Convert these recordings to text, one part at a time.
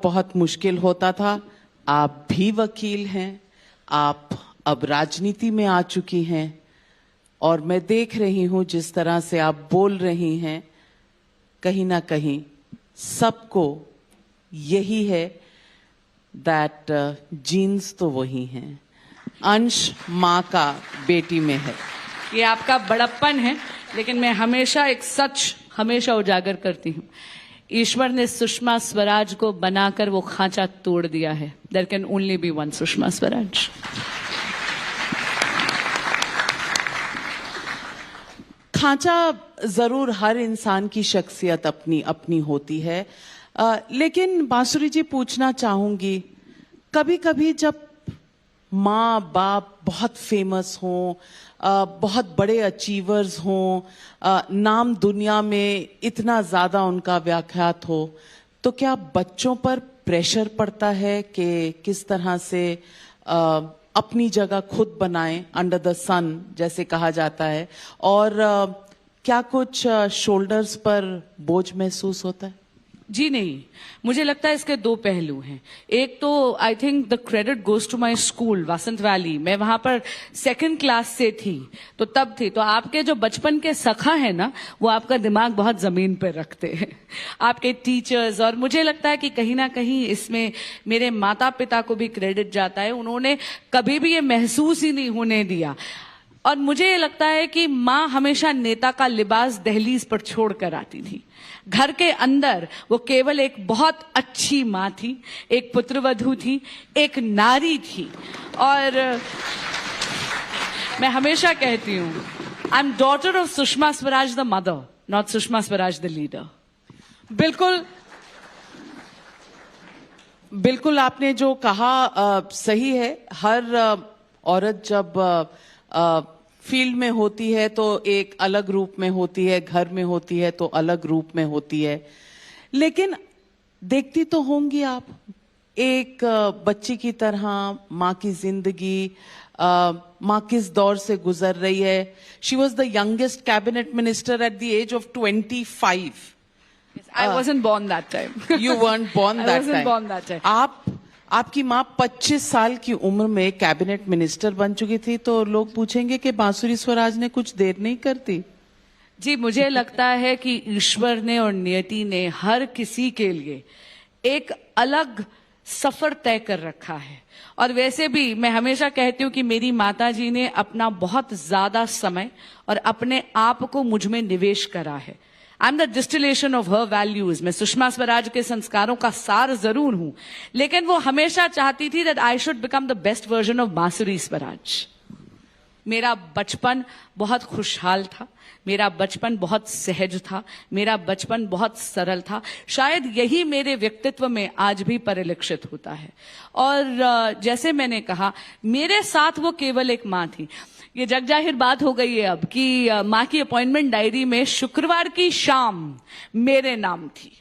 बहुत मुश्किल होता था। आप भी वकील हैं, आप अब राजनीति में आ चुकी हैं और मैं देख रही हूं जिस तरह से आप बोल रही हैं, कहीं ना कहीं सबको यही है दैट जीन्स तो वही हैं, अंश माँ का बेटी में है। ये आपका बड़प्पन है, लेकिन मैं हमेशा एक सच हमेशा उजागर करती हूँ। ईश्वर ने सुषमा स्वराज को बनाकर वो खांचा तोड़ दिया है। There can only be one Sushma Swaraj. खांचा जरूर हर इंसान की शख्सियत अपनी अपनी होती है, लेकिन बांसुरी जी पूछना चाहूंगी, कभी कभी जब माँ बाप बहुत फेमस हों, बहुत बड़े अचीवर्स हों, नाम दुनिया में इतना ज्यादा उनका व्याख्यात हो, तो क्या बच्चों पर प्रेशर पड़ता है कि किस तरह से अपनी जगह खुद बनाएं, अंडर द सन जैसे कहा जाता है, और क्या कुछ शोल्डर्स पर बोझ महसूस होता है? जी नहीं, मुझे लगता है इसके दो पहलू हैं। एक तो I think the credit goes to my school Vasant Valley. मैं वहां पर 2nd क्लास से थी, तो तब थी। तो आपके जो बचपन के सखा है ना, वो आपका दिमाग बहुत जमीन पर रखते हैं, आपके टीचर्स। और मुझे लगता है कि कहीं ना कहीं इसमें मेरे माता पिता को भी क्रेडिट जाता है। उन्होंने कभी भी ये महसूस ही नहीं होने दिया। और मुझे ये लगता है कि माँ हमेशा नेता का लिबास दहलीज पर छोड़ कर आती थी। घर के अंदर वो केवल एक बहुत अच्छी माँ थी, एक पुत्रवधू थी, एक नारी थी। और मैं हमेशा कहती हूँ, I am daughter of Sushma Swaraj the mother, not Sushma Swaraj the leader. बिल्कुल आपने जो कहा सही है। हर औरत जब फील्ड में होती है तो एक अलग रूप में होती है, घर में होती है तो अलग रूप में होती है। लेकिन देखती तो होंगी आप, एक बच्ची की तरह माँ की जिंदगी, माँ किस दौर से गुजर रही है। She was the youngest cabinet minister at the age of 25. I wasn't born that time. You weren't born that time. I wasn't born that time. आपकी माँ 25 साल की उम्र में कैबिनेट मिनिस्टर बन चुकी थी, तो लोग पूछेंगे कि बांसुरी स्वराज ने कुछ देर नहीं करती? जी, मुझे लगता है कि ईश्वर ने और नियति ने हर किसी के लिए एक अलग सफर तय कर रखा है। और वैसे भी मैं हमेशा कहती हूँ कि मेरी माताजी ने अपना बहुत ज्यादा समय और अपने आप को मुझ में निवेश करा है। I am the distillation of her values. मैं सुषमा स्वराज के संस्कारों का सार जरूर हूं, लेकिन वो हमेशा चाहती थी that I should become the best version of बांसुरी स्वराज। मेरा बचपन बहुत खुशहाल था, मेरा बचपन बहुत सहज था, मेरा बचपन बहुत सरल था। शायद यही मेरे व्यक्तित्व में आज भी परिलक्षित होता है। और जैसे मैंने कहा, मेरे साथ वो केवल एक माँ थी। ये जग जाहिर बात हो गई है अब कि माँ की अपॉइंटमेंट डायरी में शुक्रवार की शाम मेरे नाम थी,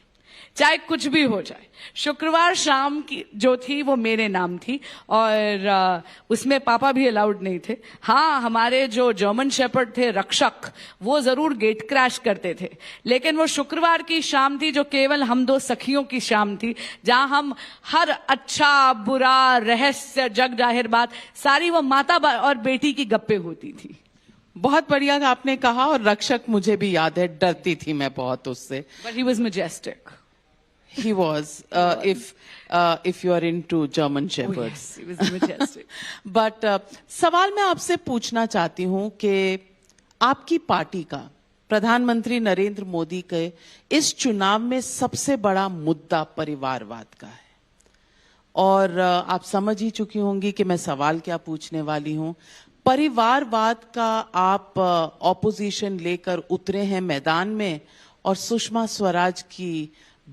चाहे कुछ भी हो जाए। शुक्रवार शाम की जो थी वो मेरे नाम थी, और उसमें पापा भी अलाउड नहीं थे। हाँ, हमारे जो जर्मन शेपर्ड थे रक्षक, वो जरूर गेट क्रैश करते थे, लेकिन वो शुक्रवार की शाम थी जो केवल हम दो सखियों की शाम थी, जहां हम हर अच्छा बुरा रहस्य जग जाहिर बात सारी वो माता और बेटी की गप्पे होती थी। बहुत बढ़िया आपने कहा। और रक्षक मुझे भी याद है, डरती थी मैं बहुत उससे। But he was majestic. He was, if you are into German Shepherds. Oh, yes, he was majestic. But सवाल मैं आपसे पूछना चाहती हूँ कि आपकी पार्टी का, प्रधानमंत्री नरेंद्र मोदी के इस चुनाव में सबसे बड़ा मुद्दा परिवारवाद का है, और आप समझ ही चुकी होंगी कि मैं सवाल क्या पूछने वाली हूँ। परिवारवाद का आप ऑपोजिशन लेकर उतरे हैं मैदान में, और सुषमा स्वराज की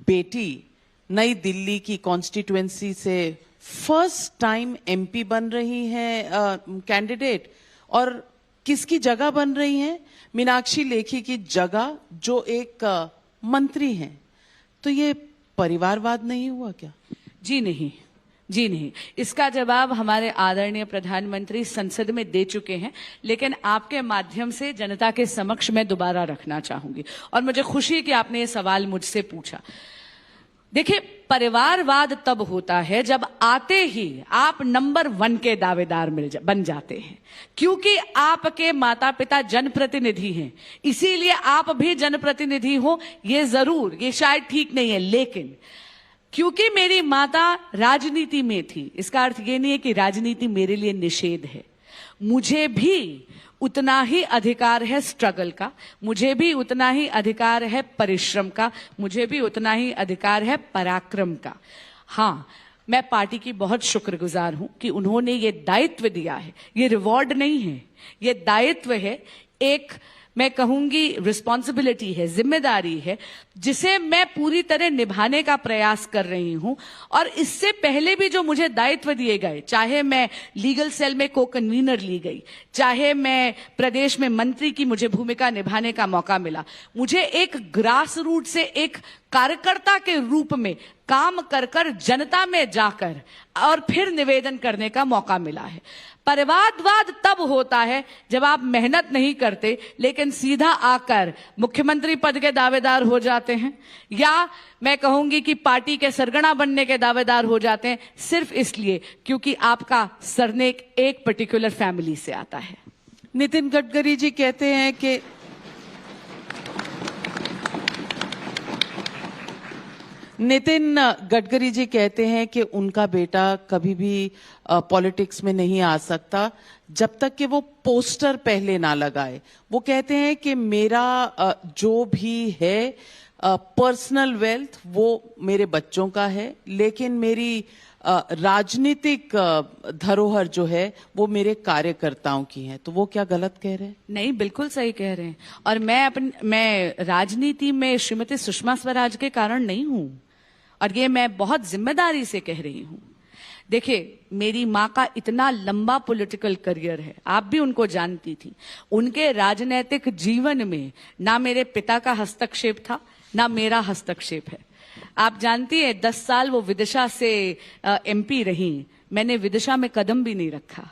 बेटी नई दिल्ली की कॉन्स्टिट्यूएंसी से फर्स्ट टाइम एमपी बन रही हैं कैंडिडेट, और किसकी जगह बन रही हैं? मीनाक्षी लेखी की जगह, जो एक मंत्री हैं। तो ये परिवारवाद नहीं हुआ क्या? जी नहीं, जी नहीं। इसका जवाब हमारे आदरणीय प्रधानमंत्री संसद में दे चुके हैं, लेकिन आपके माध्यम से जनता के समक्ष मैं दोबारा रखना चाहूंगी। और मुझे खुशी है कि आपने ये सवाल मुझसे पूछा। देखिए, परिवारवाद तब होता है जब आते ही आप नंबर 1 के दावेदार बन जाते हैं, क्योंकि आपके माता पिता जनप्रतिनिधि हैं, इसीलिए आप भी जनप्रतिनिधि हो। ये जरूर, ये शायद ठीक नहीं है, लेकिन क्योंकि मेरी माता राजनीति में थी, इसका अर्थ ये नहीं है कि राजनीति मेरे लिए निषेध है। मुझे भी उतना ही अधिकार है स्ट्रगल का, मुझे भी उतना ही अधिकार है परिश्रम का, मुझे भी उतना ही अधिकार है पराक्रम का। हाँ, मैं पार्टी की बहुत शुक्रगुजार हूं कि उन्होंने ये दायित्व दिया है। ये रिवॉर्ड नहीं है, ये दायित्व है, एक मैं कहूंगी रिस्पॉन्सिबिलिटी है, जिम्मेदारी है, जिसे मैं पूरी तरह निभाने का प्रयास कर रही हूं। और इससे पहले भी जो मुझे दायित्व दिए गए, चाहे मैं लीगल सेल में को कन्वीनर ली गई, चाहे मैं प्रदेश में मंत्री की मुझे भूमिका निभाने का मौका मिला, मुझे एक ग्रास रूट से एक कार्यकर्ता के रूप में काम कर कर जनता में जाकर और फिर निवेदन करने का मौका मिला है। परिवारवाद तब होता है जब आप मेहनत नहीं करते लेकिन सीधा आकर मुख्यमंत्री पद के दावेदार हो जाते हैं, या मैं कहूंगी कि पार्टी के सरगना बनने के दावेदार हो जाते हैं, सिर्फ इसलिए क्योंकि आपका सरनेम एक पर्टिकुलर फैमिली से आता है। नितिन गडकरी जी कहते हैं कि नितिन गडकरी जी कहते हैं कि उनका बेटा कभी भी पॉलिटिक्स में नहीं आ सकता जब तक कि वो पोस्टर पहले ना लगाए। वो कहते हैं कि मेरा जो भी है पर्सनल वेल्थ वो मेरे बच्चों का है, लेकिन मेरी राजनीतिक धरोहर जो है वो मेरे कार्यकर्ताओं की है। तो वो क्या गलत कह रहे हैं? नहीं, बिल्कुल सही कह रहे हैं। और मैं राजनीति में श्रीमती सुषमा स्वराज के कारण नहीं हूं, और ये मैं बहुत जिम्मेदारी से कह रही हूं। देखिए, मेरी माँ का इतना लंबा पॉलिटिकल करियर है, आप भी उनको जानती थी। उनके राजनीतिक जीवन में ना मेरे पिता का हस्तक्षेप था, ना मेरा हस्तक्षेप है। आप जानती है 10 साल वो विदिशा से एमपी रही, मैंने विदिशा में कदम भी नहीं रखा।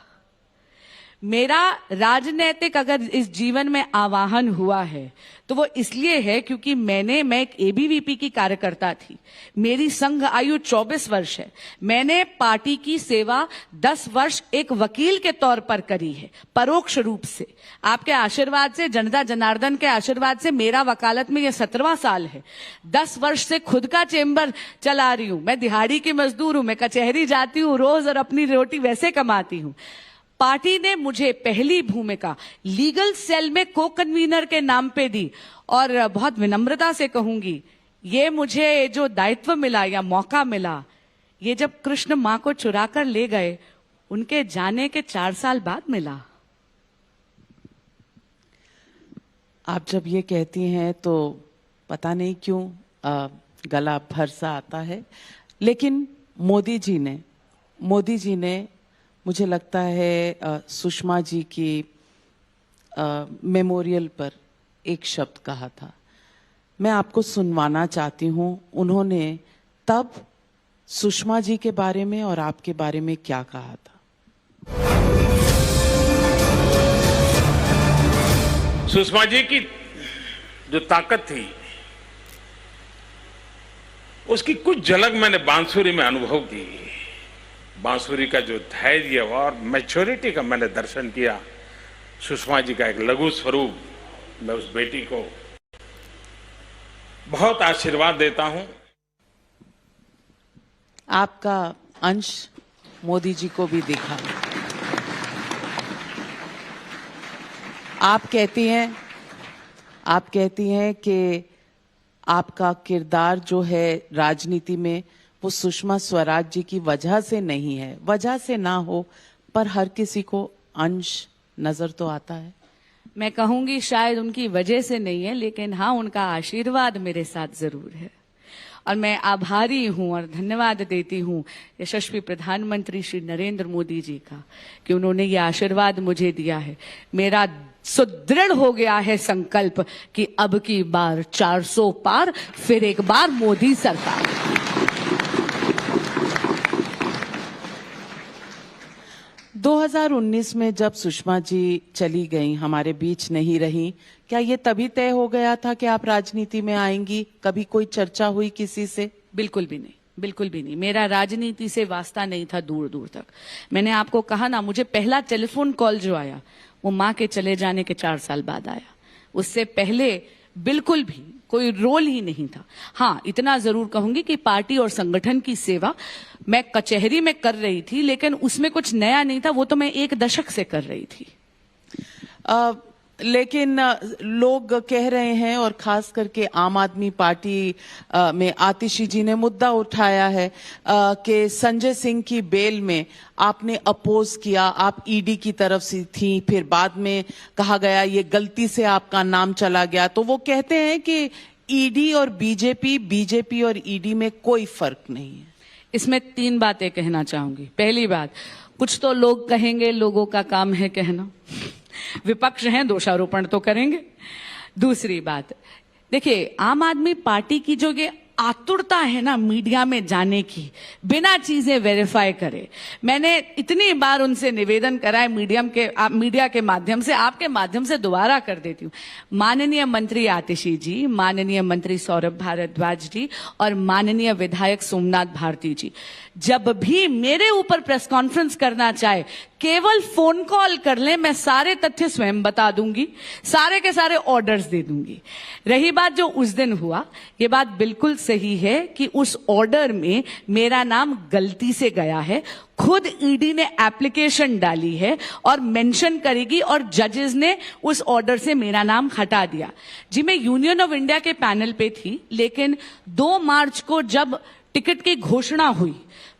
मेरा राजनीतिक अगर इस जीवन में आवाहन हुआ है तो वो इसलिए है क्योंकि मैं एक एबीवीपी की कार्यकर्ता थी। मेरी संघ आयु 24 वर्ष है। मैंने पार्टी की सेवा 10 वर्ष एक वकील के तौर पर करी है, परोक्ष रूप से। आपके आशीर्वाद से, जनता जनार्दन के आशीर्वाद से मेरा वकालत में ये 17वां साल है। 10 वर्ष से खुद का चेंबर चला रही हूं। मैं दिहाड़ी की मजदूर हूं, मैं कचहरी जाती हूं रोज और अपनी रोटी वैसे कमाती हूं। पार्टी ने मुझे पहली भूमिका लीगल सेल में को कन्वीनर के नाम पे दी, और बहुत विनम्रता से कहूंगी, ये मुझे जो दायित्व मिला या मौका मिला, ये जब कृष्ण मां को चुरा कर ले गए उनके जाने के 4 साल बाद मिला। आप जब ये कहती हैं तो पता नहीं क्यों गला भर सा आता है। लेकिन मोदी जी ने मुझे लगता है सुषमा जी की मेमोरियल पर एक शब्द कहा था, मैं आपको सुनवाना चाहती हूं। उन्होंने तब सुषमा जी के बारे में और आपके बारे में क्या कहा था? सुषमा जी की जो ताकत थी उसकी कुछ झलक मैंने बांसुरी में अनुभव की। बांसुरी का जो धैर्य और मैच्योरिटी का मैंने दर्शन किया, सुषमा जी का एक लघु स्वरूप, मैं उस बेटी को बहुत आशीर्वाद देता हूं। आपका अंश मोदी जी को भी दिखा। आप कहती हैं कि आपका किरदार जो है राजनीति में वो सुषमा स्वराज जी की वजह से नहीं है। वजह से ना हो पर हर किसी को अंश नजर तो आता है। मैं कहूंगी शायद उनकी वजह से नहीं है, लेकिन हाँ, उनका आशीर्वाद मेरे साथ जरूर है। और मैं आभारी हूं और धन्यवाद देती हूं यशस्वी प्रधानमंत्री श्री नरेंद्र मोदी जी का कि उन्होंने ये आशीर्वाद मुझे दिया है। मेरा सुदृढ़ हो गया है संकल्प कि अब की बार 400 पार, फिर एक बार मोदी सरकार। 2019 में जब सुषमा जी चली गईं, हमारे बीच नहीं रहीं, क्या ये तभी तय हो गया था कि आप राजनीति में आएंगी? कभी कोई चर्चा हुई किसी से? बिल्कुल भी नहीं, बिल्कुल भी नहीं। मेरा राजनीति से वास्ता नहीं था दूर दूर तक। मैंने आपको कहा ना, मुझे पहला टेलीफोन कॉल जो आया वो माँ के चले जाने के 4 साल बाद आया। उससे पहले बिल्कुल भी कोई रोल ही नहीं था। हाँ, इतना जरूर कहूंगी कि पार्टी और संगठन की सेवा मैं कचहरी में कर रही थी, लेकिन उसमें कुछ नया नहीं था, वो तो मैं 1 दशक से कर रही थी। लेकिन लोग कह रहे हैं, और खास करके आम आदमी पार्टी में आतिशी जी ने मुद्दा उठाया है कि संजय सिंह की बेल में आपने अपोज किया, आप ईडी की तरफ से थी, फिर बाद में कहा गया ये गलती से आपका नाम चला गया। तो वो कहते हैं कि ईडी और बीजेपी और ईडी में कोई फर्क नहीं है। इसमें 3 बातें कहना चाहूंगी। पहली बात, कुछ तो लोग कहेंगे, लोगों का काम है कहना, विपक्ष हैं, दोषारोपण तो करेंगे। दूसरी बात, देखिए, आम आदमी पार्टी की जो ये आतुरता है ना मीडिया में जाने की, बिना चीजें वेरीफाई करे, मैंने इतनी बार उनसे निवेदन करा है मीडिया के माध्यम से, आपके माध्यम से दोबारा कर देती हूँ। माननीय मंत्री आतिशी जी, माननीय मंत्री सौरभ भारद्वाज जी और माननीय विधायक सोमनाथ भारती जी, जब भी मेरे ऊपर प्रेस कॉन्फ्रेंस करना चाहे, केवल फोन कॉल कर ले, मैं सारे तथ्य स्वयं बता दूंगी, सारे के सारे ऑर्डर्स दे दूंगी। रही बात जो उस दिन हुआ, ये बात बिल्कुल सही है कि उस ऑर्डर में मेरा नाम गलती से गया है। खुद ईडी ने एप्लीकेशन डाली है और मेंशन करेगी, और जजेस ने उस ऑर्डर से मेरा नाम हटा दिया। जी, मैं यूनियन ऑफ इंडिया के पैनल पे थी, लेकिन 2 मार्च को जब टिकट की घोषणा हुई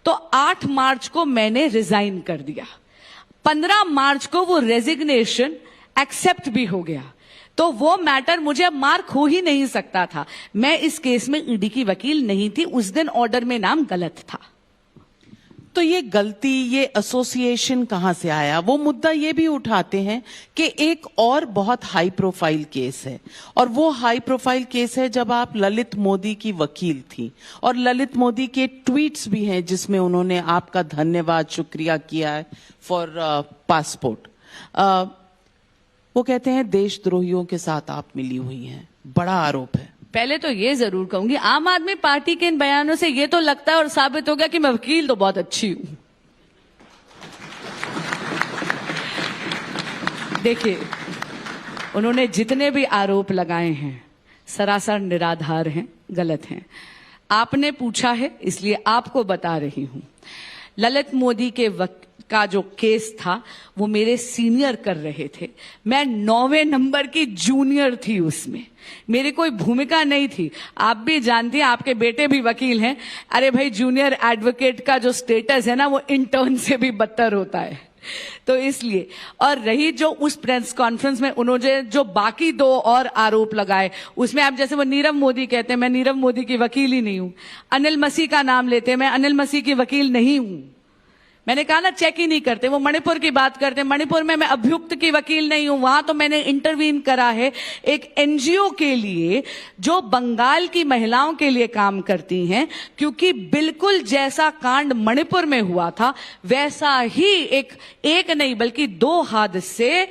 तो 8 मार्च को मैंने रिजाइन कर दिया। 15 मार्च को वो रेजिग्नेशन एक्सेप्ट भी हो गया। तो वो मैटर मुझे अब मार्क हो ही नहीं सकता था। मैं इस केस में ईडी की वकील नहीं थी, उस दिन ऑर्डर में नाम गलत था। तो ये गलती, ये एसोसिएशन कहां से आया? वो मुद्दा ये भी उठाते हैं कि एक और बहुत हाई प्रोफाइल केस है, और वो हाई प्रोफाइल केस है जब आप ललित मोदी की वकील थी, और ललित मोदी के ट्वीट्स भी हैं जिसमें उन्होंने आपका धन्यवाद, शुक्रिया किया है फॉर पासपोर्ट। वो कहते हैं देशद्रोहियों के साथ आप मिली हुई हैं, बड़ा आरोप है। पहले तो ये जरूर कहूंगी, आम आदमी पार्टी के इन बयानों से ये तो लगता है और साबित हो गया कि मैं वकील तो बहुत अच्छी हूं। देखिए, उन्होंने जितने भी आरोप लगाए हैं सरासर निराधार हैं, गलत हैं। आपने पूछा है इसलिए आपको बता रही हूं। ललित मोदी का जो केस था वो मेरे सीनियर कर रहे थे, मैं 9वें नंबर की जूनियर थी, उसमें मेरी कोई भूमिका नहीं थी। आप भी जानती हैं, आपके बेटे भी वकील हैं। अरे भाई, जूनियर एडवोकेट का जो स्टेटस है ना, वो इंटर्न से भी बदतर होता है। तो इसलिए, और रही जो उस प्रेस कॉन्फ्रेंस में उन्होंने जो बाकी 2 और आरोप लगाए, उसमें आप जैसे वो नीरव मोदी कहते हैं, मैं नीरव मोदी की वकील ही नहीं हूं। अनिल मसीह का नाम लेते हैं, मैं अनिल मसीह की वकील नहीं हूं। मैंने कहा ना, चेक ही नहीं करते। वो मणिपुर की बात करते हैं, मणिपुर में मैं अभियुक्त की वकील नहीं हूं, वहां तो मैंने इंटरवीन करा है एक एनजीओ के लिए जो बंगाल की महिलाओं के लिए काम करती हैं, क्योंकि बिल्कुल जैसा कांड मणिपुर में हुआ था वैसा ही एक नहीं बल्कि 2 हादसे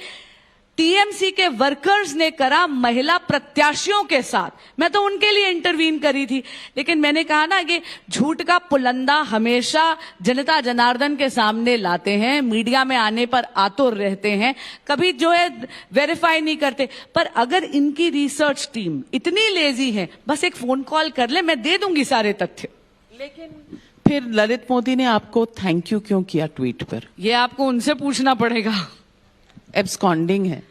टीएमसी के वर्कर्स ने करा महिला प्रत्याशियों के साथ। मैं तो उनके लिए इंटरवीन करी थी। लेकिन मैंने कहा ना कि झूठ का पुलंदा हमेशा जनता जनार्दन के सामने लाते हैं, मीडिया में आने पर आतुर रहते हैं, कभी जो है वेरीफाई नहीं करते। पर अगर इनकी रिसर्च टीम इतनी लेजी है, बस एक फोन कॉल कर ले, मैं दे दूंगी सारे तथ्य। लेकिन फिर ललित मोदी ने आपको थैंक यू क्यों किया ट्वीट पर? ये आपको उनसे पूछना पड़ेगा। एब्सकॉन्डिंग है,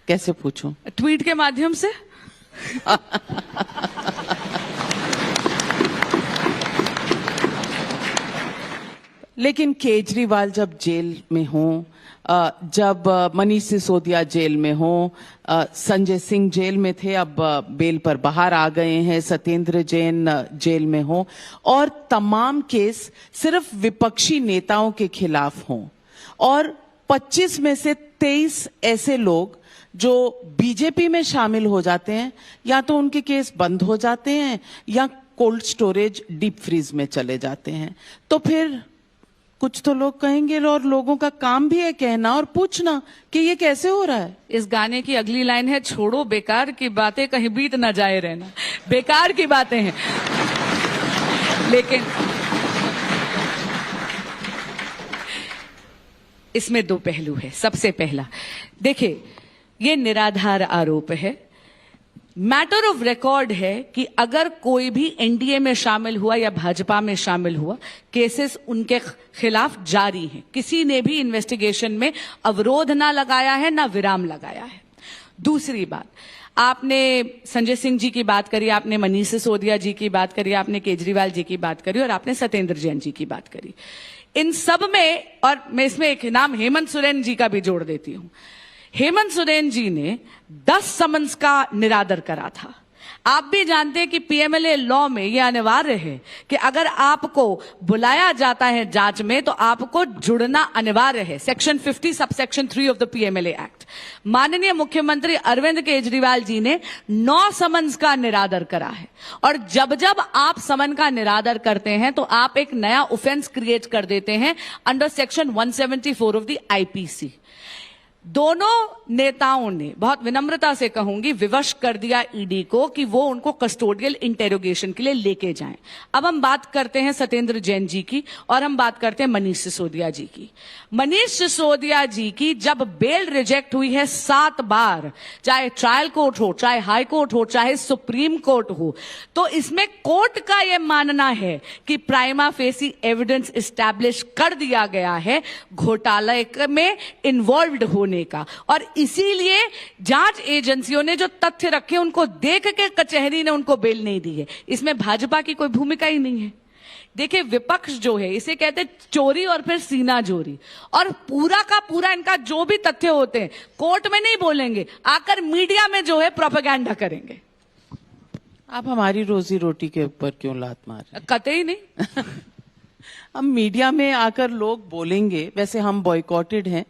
कैसे पूछूं? ट्वीट के माध्यम से। लेकिन केजरीवाल जब जेल में हो, जब मनीष सिसोदिया जेल में हो, संजय सिंह जेल में थे, अब बेल पर बाहर आ गए हैं, सत्येंद्र जैन जेल में हो, और तमाम केस सिर्फ विपक्षी नेताओं के खिलाफ हों, और 25 में से 23 ऐसे लोग जो बीजेपी में शामिल हो जाते हैं, या तो उनके केस बंद हो जाते हैं या कोल्ड स्टोरेज, डीप फ्रीज में चले जाते हैं। तो फिर कुछ तो लोग कहेंगे, और लोगों का काम भी है कहना और पूछना कि ये कैसे हो रहा है। इस गाने की अगली लाइन है, छोड़ो बेकार की बातें, कहीं बीत ना जाए रहना। बेकार की बातें हैं। लेकिन इसमें दो पहलू है। सबसे पहला, देखिए, ये निराधार आरोप है। मैटर ऑफ रिकॉर्ड है कि अगर कोई भी एनडीए में शामिल हुआ या भाजपा में शामिल हुआ, केसेस उनके खिलाफ जारी हैं। किसी ने भी इन्वेस्टिगेशन में अवरोध ना लगाया है, ना विराम लगाया है। दूसरी बात, आपने संजय सिंह जी की बात करी, आपने मनीष सिसोदिया जी की बात करी, आपने केजरीवाल जी की बात करी और आपने सत्येंद्र जैन जी की बात करी। इन सब में, और मैं इसमें एक नाम हेमंत सोरेन जी का भी जोड़ देती हूं। हेमंत सोरेन जी ने 10 समन्स का निरादर करा था। आप भी जानते हैं कि पीएमएलए लॉ में यह अनिवार्य है कि अगर आपको बुलाया जाता है जांच में तो आपको जुड़ना अनिवार्य है। Section 50 subsection 3 of the PMLA act. माननीय मुख्यमंत्री अरविंद केजरीवाल जी ने 9 समन्स का निरादर करा है, और जब जब आप समन का निरादर करते हैं तो आप एक नया ऑफेंस क्रिएट कर देते हैं under section 174 of the IPC. दोनों नेताओं ने, बहुत विनम्रता से कहूंगी, विवश कर दिया ईडी को कि वो उनको कस्टोडियल इंटेरोगेशन के लिए लेके जाएं। अब हम बात करते हैं सत्येंद्र जैन जी की और हम बात करते हैं मनीष सिसोदिया जी की। मनीष सिसोदिया जी की जब बेल रिजेक्ट हुई है 7 बार, चाहे ट्रायल कोर्ट हो, चाहे हाई कोर्ट हो, चाहे सुप्रीम कोर्ट हो, तो इसमें कोर्ट का यह मानना है कि प्राइमा फेसी एविडेंस एस्टैब्लिश कर दिया गया है घोटाले में इन्वॉल्व्ड होने का, और इसीलिए जांच एजेंसियों ने जो तथ्य रखे उनको देख के कचहरी ने उनको बेल नहीं दी है। इसमें भाजपा की कोई भूमिका ही नहीं है। देखिए, विपक्ष जो है इसे कहते हैं चोरी और फिर सीना चोरी, और पूरा का पूरा इनका जो भी तथ्य होते हैं कोर्ट में नहीं बोलेंगे, आकर मीडिया में जो है प्रोपेगेंडा करेंगे। आप हमारी रोजी रोटी के ऊपर क्यों लात मार रहे हैं? कतई नहीं। हम मीडिया में आकर लोग बोलेंगे। वैसे हम बॉयकॉटेड हैं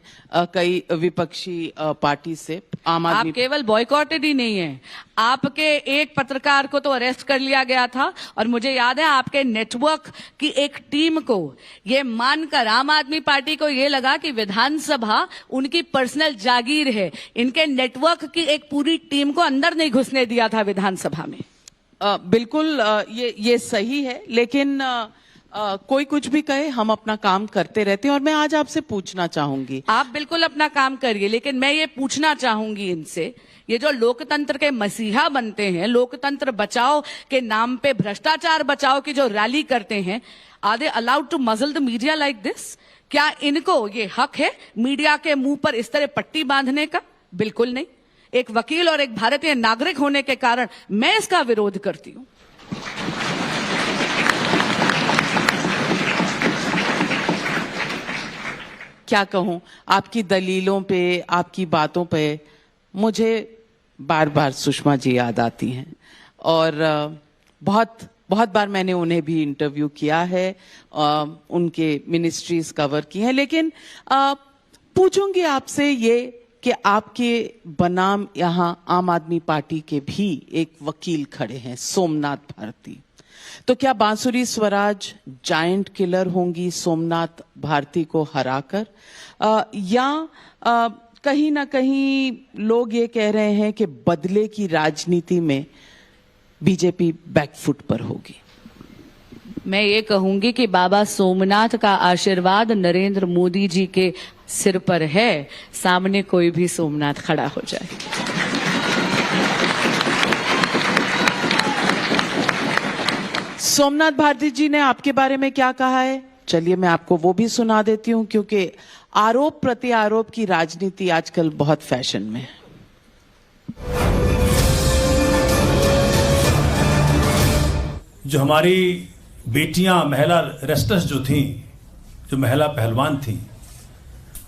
कई विपक्षी पार्टी से। आम आप आदमी केवल बॉयकॉटेड ही नहीं है, आपके एक पत्रकार को तो अरेस्ट कर लिया गया था, और मुझे याद है आपके नेटवर्क की एक टीम को ये मानकर, आम आदमी पार्टी को ये लगा कि विधानसभा उनकी पर्सनल जागीर है, इनके नेटवर्क की एक पूरी टीम को अंदर नहीं घुसने दिया था विधानसभा में। बिल्कुल ये सही है, लेकिन कोई कुछ भी कहे, हम अपना काम करते रहते हैं। और मैं आज आपसे पूछना चाहूंगी, आप बिल्कुल अपना काम करिए, लेकिन मैं ये पूछना चाहूंगी इनसे, ये जो लोकतंत्र के मसीहा बनते हैं, लोकतंत्र बचाओ के नाम पे भ्रष्टाचार बचाओ की जो रैली करते हैं, आर दे अलाउड टू मजल द मीडिया लाइक दिस? क्या इनको ये हक है मीडिया के मुंह पर इस तरह पट्टी बांधने का? बिल्कुल नहीं। एक वकील और एक भारतीय नागरिक होने के कारण मैं इसका विरोध करती हूं। क्या कहूं, आपकी दलीलों पे, आपकी बातों पे मुझे बार बार सुषमा जी याद आती हैं, और बहुत बहुत बार मैंने उन्हें भी इंटरव्यू किया है, उनके मिनिस्ट्रीज कवर की हैं। लेकिन पूछूंगी आपसे ये कि आपके बनाम यहाँ आम आदमी पार्टी के भी एक वकील खड़े हैं, सोमनाथ भारती। तो क्या बांसुरी स्वराज जायंट किलर होंगी सोमनाथ भारती को हराकर, या कहीं ना कहीं लोग ये कह रहे हैं कि बदले की राजनीति में बीजेपी बैकफुट पर होगी? मैं ये कहूंगी कि बाबा सोमनाथ का आशीर्वाद नरेंद्र मोदी जी के सिर पर है, सामने कोई भी सोमनाथ खड़ा हो जाए। सोमनाथ भारती जी ने आपके बारे में क्या कहा है, चलिए मैं आपको वो भी सुना देती हूं, क्योंकि आरोप प्रत्यारोप की राजनीति आजकल बहुत फैशन में है। जो हमारी बेटियां महिला रेस्लर्स जो थीं, जो महिला पहलवान थीं,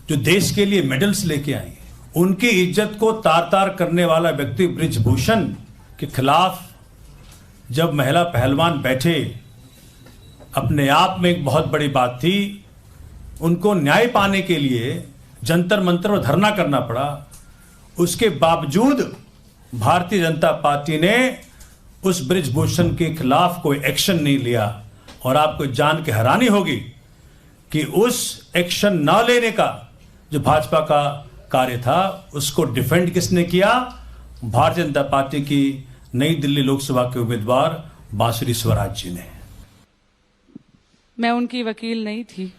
जो देश के लिए मेडल्स लेके आई, उनकी इज्जत को तार तार करने वाला व्यक्ति बृजभूषण के खिलाफ जब महिला पहलवान बैठे, अपने आप में एक बहुत बड़ी बात थी। उनको न्याय पाने के लिए जंतर मंतर और धरना करना पड़ा। उसके बावजूद भारतीय जनता पार्टी ने उस बृजभूषण के खिलाफ कोई एक्शन नहीं लिया। और आपको जान के हैरानी होगी कि उस एक्शन न लेने का जो भाजपा का कार्य था, उसको डिफेंड किसने किया? भारतीय जनता पार्टी की नई दिल्ली लोकसभा के उम्मीदवार बांसुरी स्वराज जी ने। मैं उनकी वकील नहीं थी।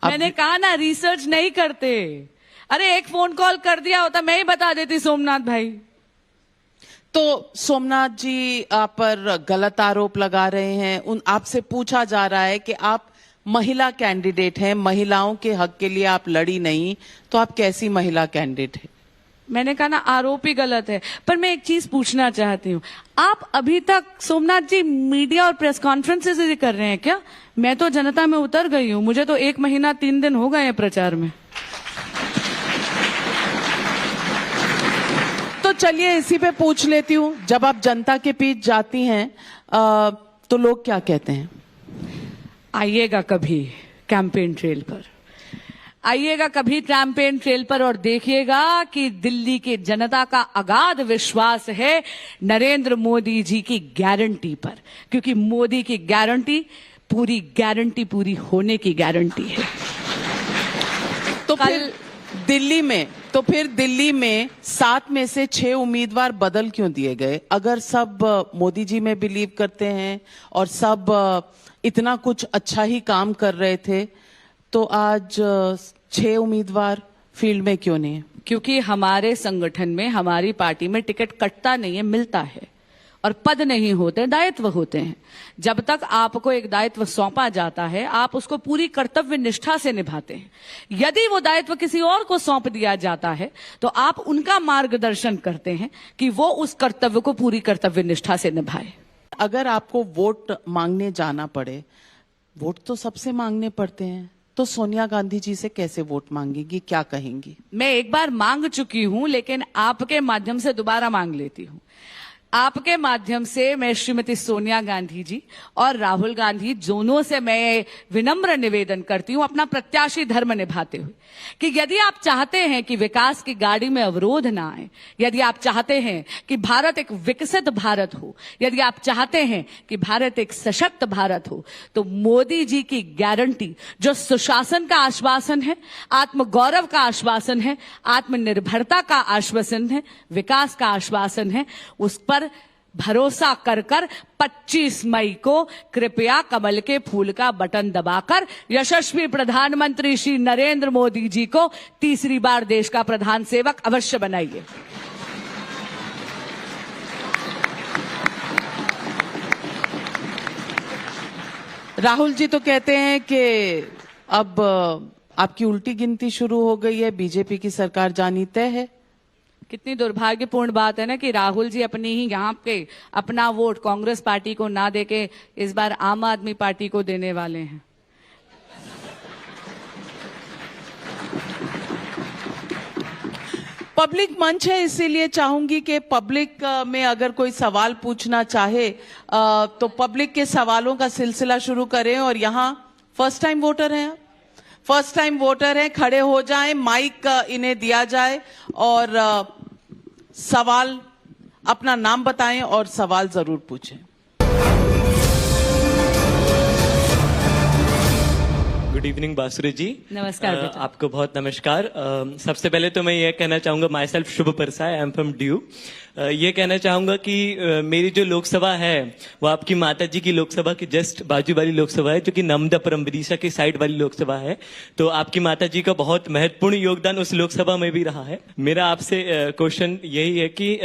मैंने कहा ना, रिसर्च नहीं करते। अरे एक फोन कॉल कर दिया होता, मैं ही बता देती सोमनाथ भाई। तो सोमनाथ जी आप पर गलत आरोप लगा रहे हैं। आपसे पूछा जा रहा है कि आप महिला कैंडिडेट हैं, महिलाओं के हक के लिए आप लड़ी नहीं, तो आप कैसी महिला कैंडिडेट हैं? मैंने कहा ना, आरोप ही गलत है। पर मैं एक चीज पूछना चाहती हूँ, आप अभी तक सोमनाथ जी मीडिया और प्रेस कॉन्फ्रेंसेस ही कर रहे हैं क्या? मैं तो जनता में उतर गई हूँ, मुझे तो 1 महीना 3 दिन हो गए हैं प्रचार में। तो चलिए इसी पे पूछ लेती हूँ, जब आप जनता के बीच जाती हैं तो लोग क्या कहते हैं? आइएगा कभी कैंपेन ट्रेल पर, आइएगा कभी कैंपेन ट्रेल पर और देखिएगा कि दिल्ली की जनता का अगाध विश्वास है नरेंद्र मोदी जी की गारंटी पर, क्योंकि मोदी की गारंटी पूरी होने की गारंटी है। तो फिर दिल्ली में 7 में से 6 उम्मीदवार बदल क्यों दिए गए? अगर सब मोदी जी में बिलीव करते हैं और सब इतना कुछ अच्छा ही काम कर रहे थे, तो आज 6 उम्मीदवार फील्ड में क्यों नहीं है? क्योंकि हमारे संगठन में, हमारी पार्टी में टिकट कटता नहीं है, मिलता है। और पद नहीं होते, दायित्व होते हैं। जब तक आपको एक दायित्व सौंपा जाता है, आप उसको पूरी कर्तव्य निष्ठा से निभाते हैं। यदि वो दायित्व किसी और को सौंप दिया जाता है, तो आप उनका मार्गदर्शन करते हैं कि वो उस कर्तव्य को पूरी कर्तव्य निष्ठा से निभाए। अगर आपको वोट मांगने जाना पड़े, वोट तो सबसे मांगने पड़ते हैं, तो सोनिया गांधी जी से कैसे वोट मांगेगी, क्या कहेंगी? मैं एक बार मांग चुकी हूं, लेकिन आपके माध्यम से दोबारा मांग लेती हूं। आपके माध्यम से मैं श्रीमती सोनिया गांधी जी और राहुल गांधी दोनों से मैं विनम्र निवेदन करती हूं, अपना प्रत्याशी धर्म निभाते हुए, कि यदि आप चाहते हैं कि विकास की गाड़ी में अवरोध ना आए, यदि आप चाहते हैं कि भारत एक विकसित भारत हो, यदि आप चाहते हैं कि भारत एक सशक्त भारत हो, तो मोदी जी की गारंटी जो सुशासन का आश्वासन है, आत्मगौरव का आश्वासन है, आत्मनिर्भरता का आश्वासन है, विकास का आश्वासन है, उस पर भरोसा कर 25 मई को कृपया कमल के फूल का बटन दबाकर यशस्वी प्रधानमंत्री श्री नरेंद्र मोदी जी को तीसरी बार देश का प्रधान सेवक अवश्य बनाइए। राहुल जी तो कहते हैं कि अब आपकी उल्टी गिनती शुरू हो गई है, बीजेपी की सरकार जानी तय है। कितनी दुर्भाग्यपूर्ण बात है ना कि राहुल जी अपनी ही यहाँ पे अपना वोट कांग्रेस पार्टी को ना देके इस बार आम आदमी पार्टी को देने वाले हैं। पब्लिक मंच है, इसीलिए चाहूंगी कि पब्लिक में अगर कोई सवाल पूछना चाहे तो पब्लिक के सवालों का सिलसिला शुरू करें। और यहाँ फर्स्ट टाइम वोटर हैं, फर्स्ट टाइम वोटर हैं, खड़े हो जाएं, माइक इन्हें दिया जाए और सवाल, अपना नाम बताएं और सवाल जरूर पूछें। गुड इवनिंग बासुरी जी। नमस्कार बेटा। आपको बहुत नमस्कार। सबसे पहले तो मैं ये कहना चाहूंगा, my self Shubh Parsai, I am from due. ये कहना चाहूंगा कि मेरी जो लोकसभा है वो आपकी माता जी की लोकसभा की जस्ट बाजू वाली लोकसभा है, जो कि नमदापुरम विदिशा की साइड वाली लोकसभा है। तो आपकी माता जी का बहुत महत्वपूर्ण योगदान उस लोकसभा में भी रहा है। मेरा आपसे क्वेश्चन यही है कि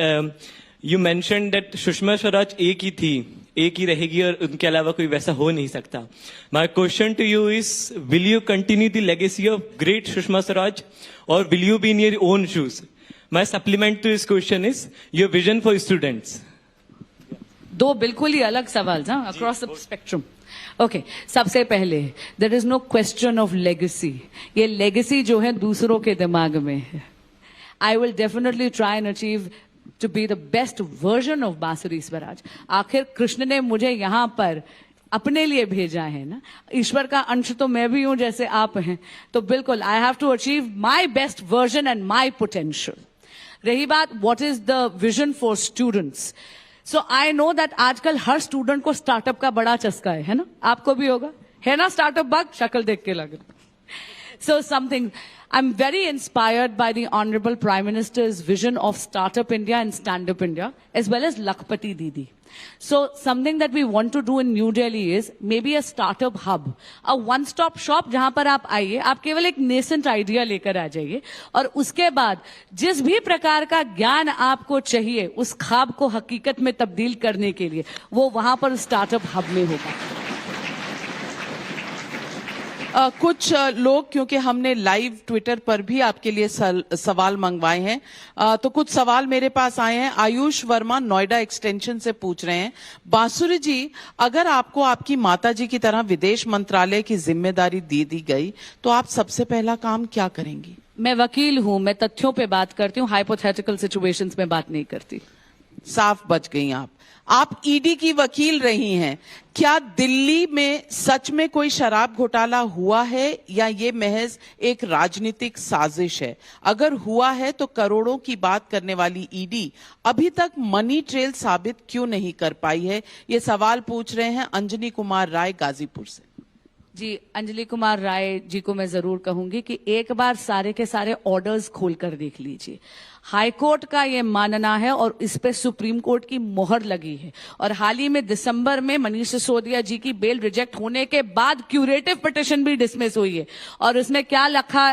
you mention that Sushma Swaraj एक ही थी, एक ही रहेगी और उनके अलावा कोई वैसा हो नहीं सकता। My question to you is, will you continue the legacy of great Sushma Swaraj और will you be in your own shoes? My supplement to this question is your vision for students. दो बिल्कुल ही अलग सवाल, अक्रॉस द स्पेक्ट्रम। ओके, सबसे पहले there is no question of legacy. ये legacy जो है दूसरों के दिमाग में है। I will definitely try and achieve to be the best version of बांसुरी स्वराज। आखिर कृष्ण ने मुझे यहाँ पर अपने लिए भेजा है ना, ईश्वर का अंश तो मैं भी हूं जैसे आप हैं, तो बिल्कुल I have to achieve my best version and my potential. रही बात what is the vision for students, so I know that आजकल हर स्टूडेंट को स्टार्टअप का बड़ा चस्का है ना, आपको भी होगा, है ना स्टार्टअप बग? शक्ल देख के लग रहा। So something, I'm very inspired by the Honorable Prime Minister's vision of Startup India and Stand Up India, as well as Lakhpati Didi. So something that we want to do in New Delhi is maybe a startup hub, a one-stop shop जहां पर आप आइए, आप केवल एक nascent idea लेकर आ जाइए और उसके बाद जिस भी प्रकार का ज्ञान आपको चाहिए उस ख्वाब को हकीकत में तब्दील करने के लिए वो वहां पर स्टार्टअप हब में होगा। कुछ लोग, क्योंकि हमने लाइव ट्विटर पर भी आपके लिए सवाल मंगवाए हैं, तो कुछ सवाल मेरे पास आए हैं। आयुष वर्मा नोएडा एक्सटेंशन से पूछ रहे हैं, बांसुरी जी, अगर आपको आपकी माता जी की तरह विदेश मंत्रालय की जिम्मेदारी दे दी गई तो आप सबसे पहला काम क्या करेंगी? मैं वकील हूं, मैं तथ्यों पे बात करती हूं, हाइपोथेटिकल सिचुएशंस में बात नहीं करती। साफ बच गई आप ईडी की वकील रही हैं। क्या दिल्ली में सच में कोई शराब घोटाला हुआ है या ये महज एक राजनीतिक साजिश है? अगर हुआ है तो करोड़ों की बात करने वाली ईडी अभी तक मनी ट्रेल साबित क्यों नहीं कर पाई है? ये सवाल पूछ रहे हैं अंजनी कुमार राय गाजीपुर से। जी, अंजलि कुमार राय जी को मैं जरूर कहूंगी कि एक बार सारे के सारे ऑर्डर्स खोलकर देख लीजिए। हाई कोर्ट का ये मानना है और इस पे सुप्रीम कोर्ट की मोहर लगी है। और हाल ही में दिसंबर में मनीष सिसोदिया जी की बेल रिजेक्ट होने के बाद क्यूरेटिव पिटिशन भी डिसमिस हुई है और उसमें क्या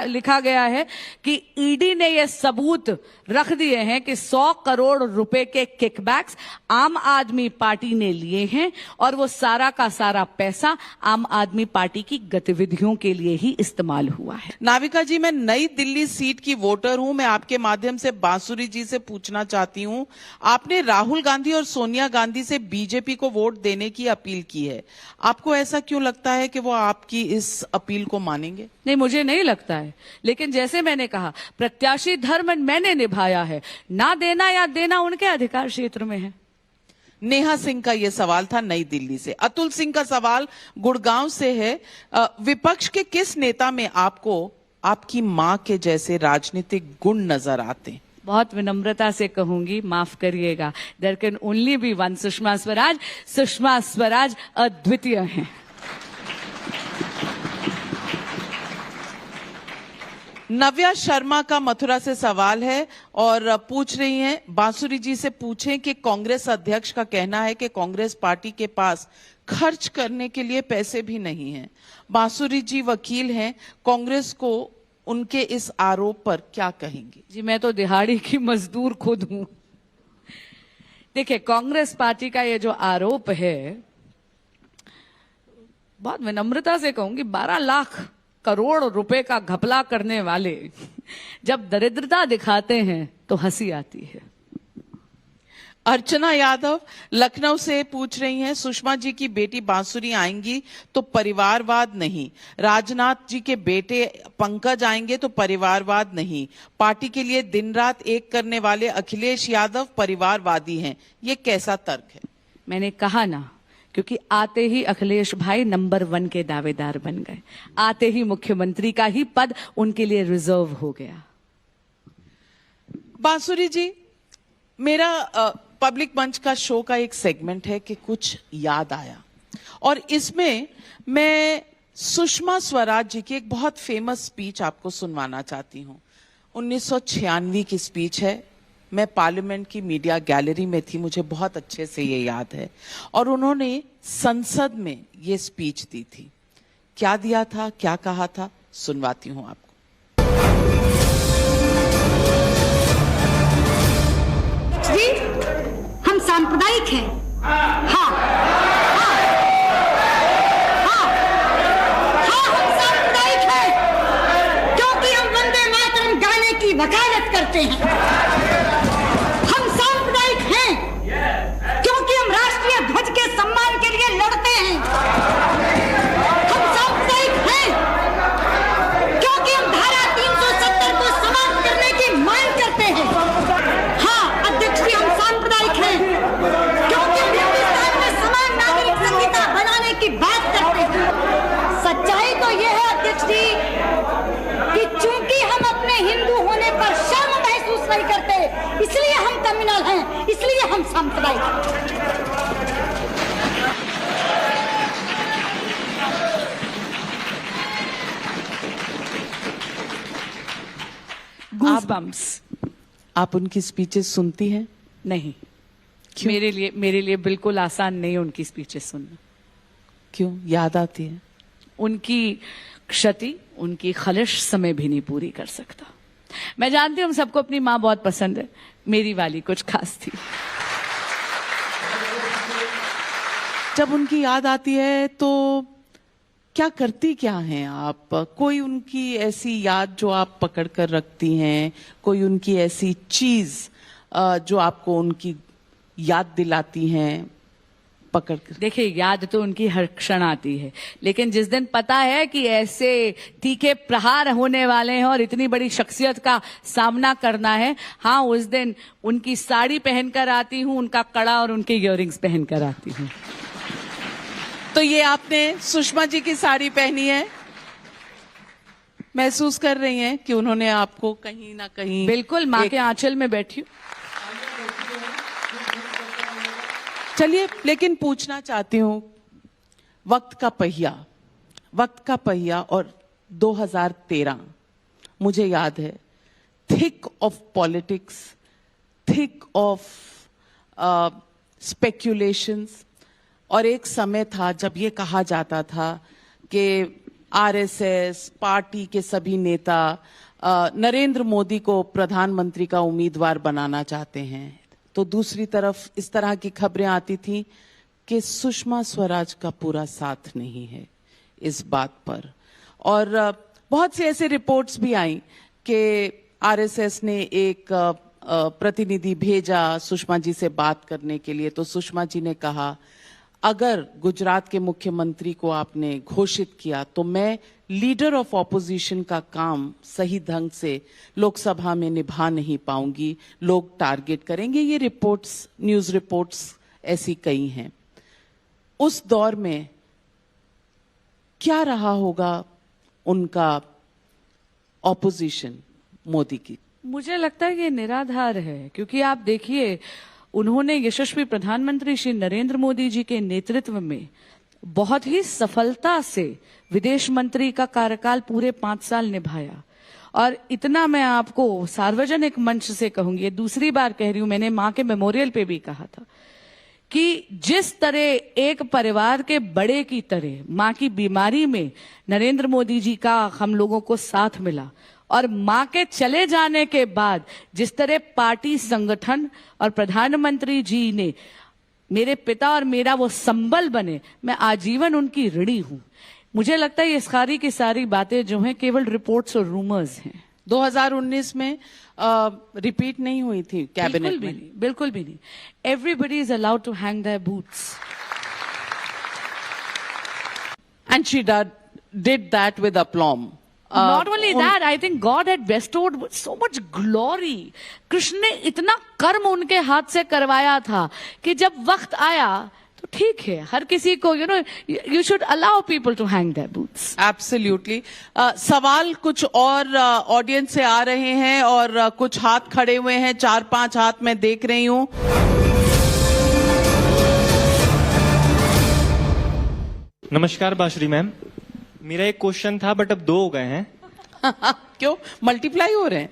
लिखा गया है कि ईडी ने ये सबूत रख दिए हैं कि 100 करोड़ रुपए के किकबैक्स आम आदमी पार्टी ने लिए हैं और वो सारा का सारा पैसा आम आदमी पार्टी की गतिविधियों के लिए ही इस्तेमाल हुआ है। नाविका जी, मैं नई दिल्ली सीट की वोटर हूं। मैं आपके माध्यम से बांसुरी जी से पूछना चाहती हूं, आपने राहुल गांधी और सोनिया गांधी से बीजेपी को वोट देने की अपील की है। आपको ऐसा क्यों लगता है कि वो आपकी इस अपील को मानेंगे? नहीं, मुझे नहीं लगता है, लेकिन जैसे मैंने कहा, प्रत्याशी धर्म मैंने निभाया है, ना देना या देना उनके अधिकार क्षेत्र में है। नेहा सिंह का यह सवाल था नई दिल्ली से। अतुल सिंह का सवाल गुड़गांव से है, विपक्ष के किस नेता में आपको आपकी मां के जैसे राजनीतिक गुण नजर आते हैं? बहुत विनम्रता से कहूंगी, माफ करिएगा, there can only be one Sushma Swaraj. Sushma Swaraj अद्वितीय हैं। नव्या शर्मा का मथुरा से सवाल है और पूछ रही हैं, बांसुरी जी से पूछें कि कांग्रेस अध्यक्ष का कहना है कि कांग्रेस पार्टी के पास खर्च करने के लिए पैसे भी नहीं हैं। बांसुरी जी वकील हैं, कांग्रेस को उनके इस आरोप पर क्या कहेंगे? जी, मैं तो दिहाड़ी की मजदूर खुद हूं। देखिए, कांग्रेस पार्टी का ये जो आरोप है, बहुत विनम्रता से कहूंगी, 12 लाख करोड़ रुपए का घपला करने वाले जब दरिद्रता दिखाते हैं तो हंसी आती है। अर्चना यादव लखनऊ से पूछ रही हैं, सुषमा जी की बेटी बांसुरी आएंगी तो परिवारवाद नहीं, राजनाथ जी के बेटे पंकज आएंगे तो परिवारवाद नहीं, पार्टी के लिए दिन रात एक करने वाले अखिलेश यादव परिवारवादी हैं, ये कैसा तर्क है? मैंने कहा ना, क्योंकि आते ही अखिलेश भाई नंबर 1 के दावेदार बन गए, आते ही मुख्यमंत्री का ही पद उनके लिए रिजर्व हो गया। बांसुरी जी, मेरा पब्लिक मंच का शो का एक सेगमेंट है कि कुछ याद आया, और इसमें मैं सुषमा स्वराज जी की एक बहुत फेमस स्पीच आपको सुनवाना चाहती हूं। 1996 की स्पीच है। मैं पार्लियामेंट की मीडिया गैलरी में थी, मुझे बहुत अच्छे से ये याद है, और उन्होंने संसद में ये स्पीच दी थी। क्या दिया था, क्या कहा था, सुनवाती हूं आपको। जी, हम सांप्रदायिक हैं। हाँ, हम सांप्रदायिक हैं, क्योंकि हम वंदे मातरम गाने की वकालत करते हैं। हम सांप्रदायिक हैं, क्योंकि हम राष्ट्रीय ध्वज के सम्मान के लिए लड़ते हैं। हम सांप्रदायिक हैं, क्योंकि हम धारा 370 को समाप्त करने की मांग करते हैं। हाँ अध्यक्ष जी, हम सांप्रदायिक हैं, क्योंकि हम हिंदुस्तान में समान नागरिक संहिता बनाने की बात करते हैं। सच्चाई तो यह है अध्यक्ष जी कि चूंकि हम अपने हिंदू होने पर शर्म महसूस नहीं करते, इसलिए हम कम्युनल हैं, इसलिए हम सांप्रदायिक हैं। बम्स। आप उनकी स्पीचेस सुनती हैं? नहीं, मेरे लिए बिल्कुल आसान नहीं है उनकी स्पीचेस सुनना। क्यों? याद आती है? उनकी क्षति, उनकी खलिश समय भी नहीं पूरी कर सकता। मैं जानती हूँ हम सबको अपनी माँ बहुत पसंद है, मेरी वाली कुछ खास थी। जब उनकी याद आती है तो क्या करती क्या हैं आप? कोई उनकी ऐसी याद जो आप पकड़ कर रखती हैं, कोई उनकी ऐसी चीज जो आपको उनकी याद दिलाती हैं पकड़ कर? देखिए, याद तो उनकी हर क्षण आती है, लेकिन जिस दिन पता है कि ऐसे तीखे प्रहार होने वाले हैं और इतनी बड़ी शख्सियत का सामना करना है, हाँ, उस दिन उनकी साड़ी पहनकर आती हूँ, उनका कड़ा और उनके इयररिंग्स पहनकर आती हूँ। तो ये आपने सुषमा जी की साड़ी पहनी है, महसूस कर रही हैं कि उन्होंने आपको कहीं ना कहीं बिल्कुल माँ के आंचल में बैठी हूँ। चलिए, लेकिन पूछना चाहती हूँ, वक्त का पहिया और 2013 मुझे याद है, thick of politics, thick of speculations, और एक समय था जब ये कहा जाता था कि आरएसएस पार्टी के सभी नेता नरेंद्र मोदी को प्रधानमंत्री का उम्मीदवार बनाना चाहते हैं, तो दूसरी तरफ इस तरह की खबरें आती थी कि सुषमा स्वराज का पूरा साथ नहीं है इस बात पर। और बहुत सी ऐसी रिपोर्ट्स भी आई कि आरएसएस ने एक प्रतिनिधि भेजा सुषमा जी से बात करने के लिए, तो सुषमा जी ने कहा, अगर गुजरात के मुख्यमंत्री को आपने घोषित किया तो मैं लीडर ऑफ ऑपोजिशन का काम सही ढंग से लोकसभा में निभा नहीं पाऊंगी, लोग टारगेट करेंगे। ये रिपोर्ट्स, न्यूज रिपोर्ट्स ऐसी कई हैं। उस दौर में क्या रहा होगा उनका ऑपोजिशन मोदी की? मुझे लगता है ये निराधार है, क्योंकि आप देखिए, उन्होंने यशस्वी प्रधानमंत्री श्री नरेंद्र मोदी जी के नेतृत्व में बहुत ही सफलता से विदेश मंत्री का कार्यकाल पूरे 5 साल निभाया। और इतना मैं आपको सार्वजनिक मंच से कहूंगी, ये दूसरी बार कह रही हूं, मैंने मां के मेमोरियल पे भी कहा था कि जिस तरह एक परिवार के बड़े की तरह मां की बीमारी में नरेंद्र मोदी जी का हम लोगों को साथ मिला, और मां के चले जाने के बाद जिस तरह पार्टी, संगठन और प्रधानमंत्री जी ने मेरे पिता और मेरा वो संबल बने, मैं आजीवन उनकी ऋणी हूं। मुझे लगता है ये सारी की सारी बातें जो हैं केवल रिपोर्ट्स और रूमर्स हैं। 2019 में रिपीट नहीं हुई थी कैबिनेट में? बिल्कुल भी नहीं। Everybody is allowed to hang their boots and she did that with aplomb. Not only that, I think God had bestowed so much glory. Krishna ने इतना कर्म उनके हाथ से करवाया था कि जब वक्त आया तो ठीक है, हर किसी को you should allow people to hang their boots. Absolutely. सवाल कुछ और ऑडियंस से आ रहे हैं और कुछ हाथ खड़े हुए हैं, 4-5 हाथ मैं देख रही हूं। नमस्कार बाशुरी मैम, मेरा एक क्वेश्चन था बट अब 2 हो गए हैं। क्यों मल्टीप्लाई हो रहे हैं?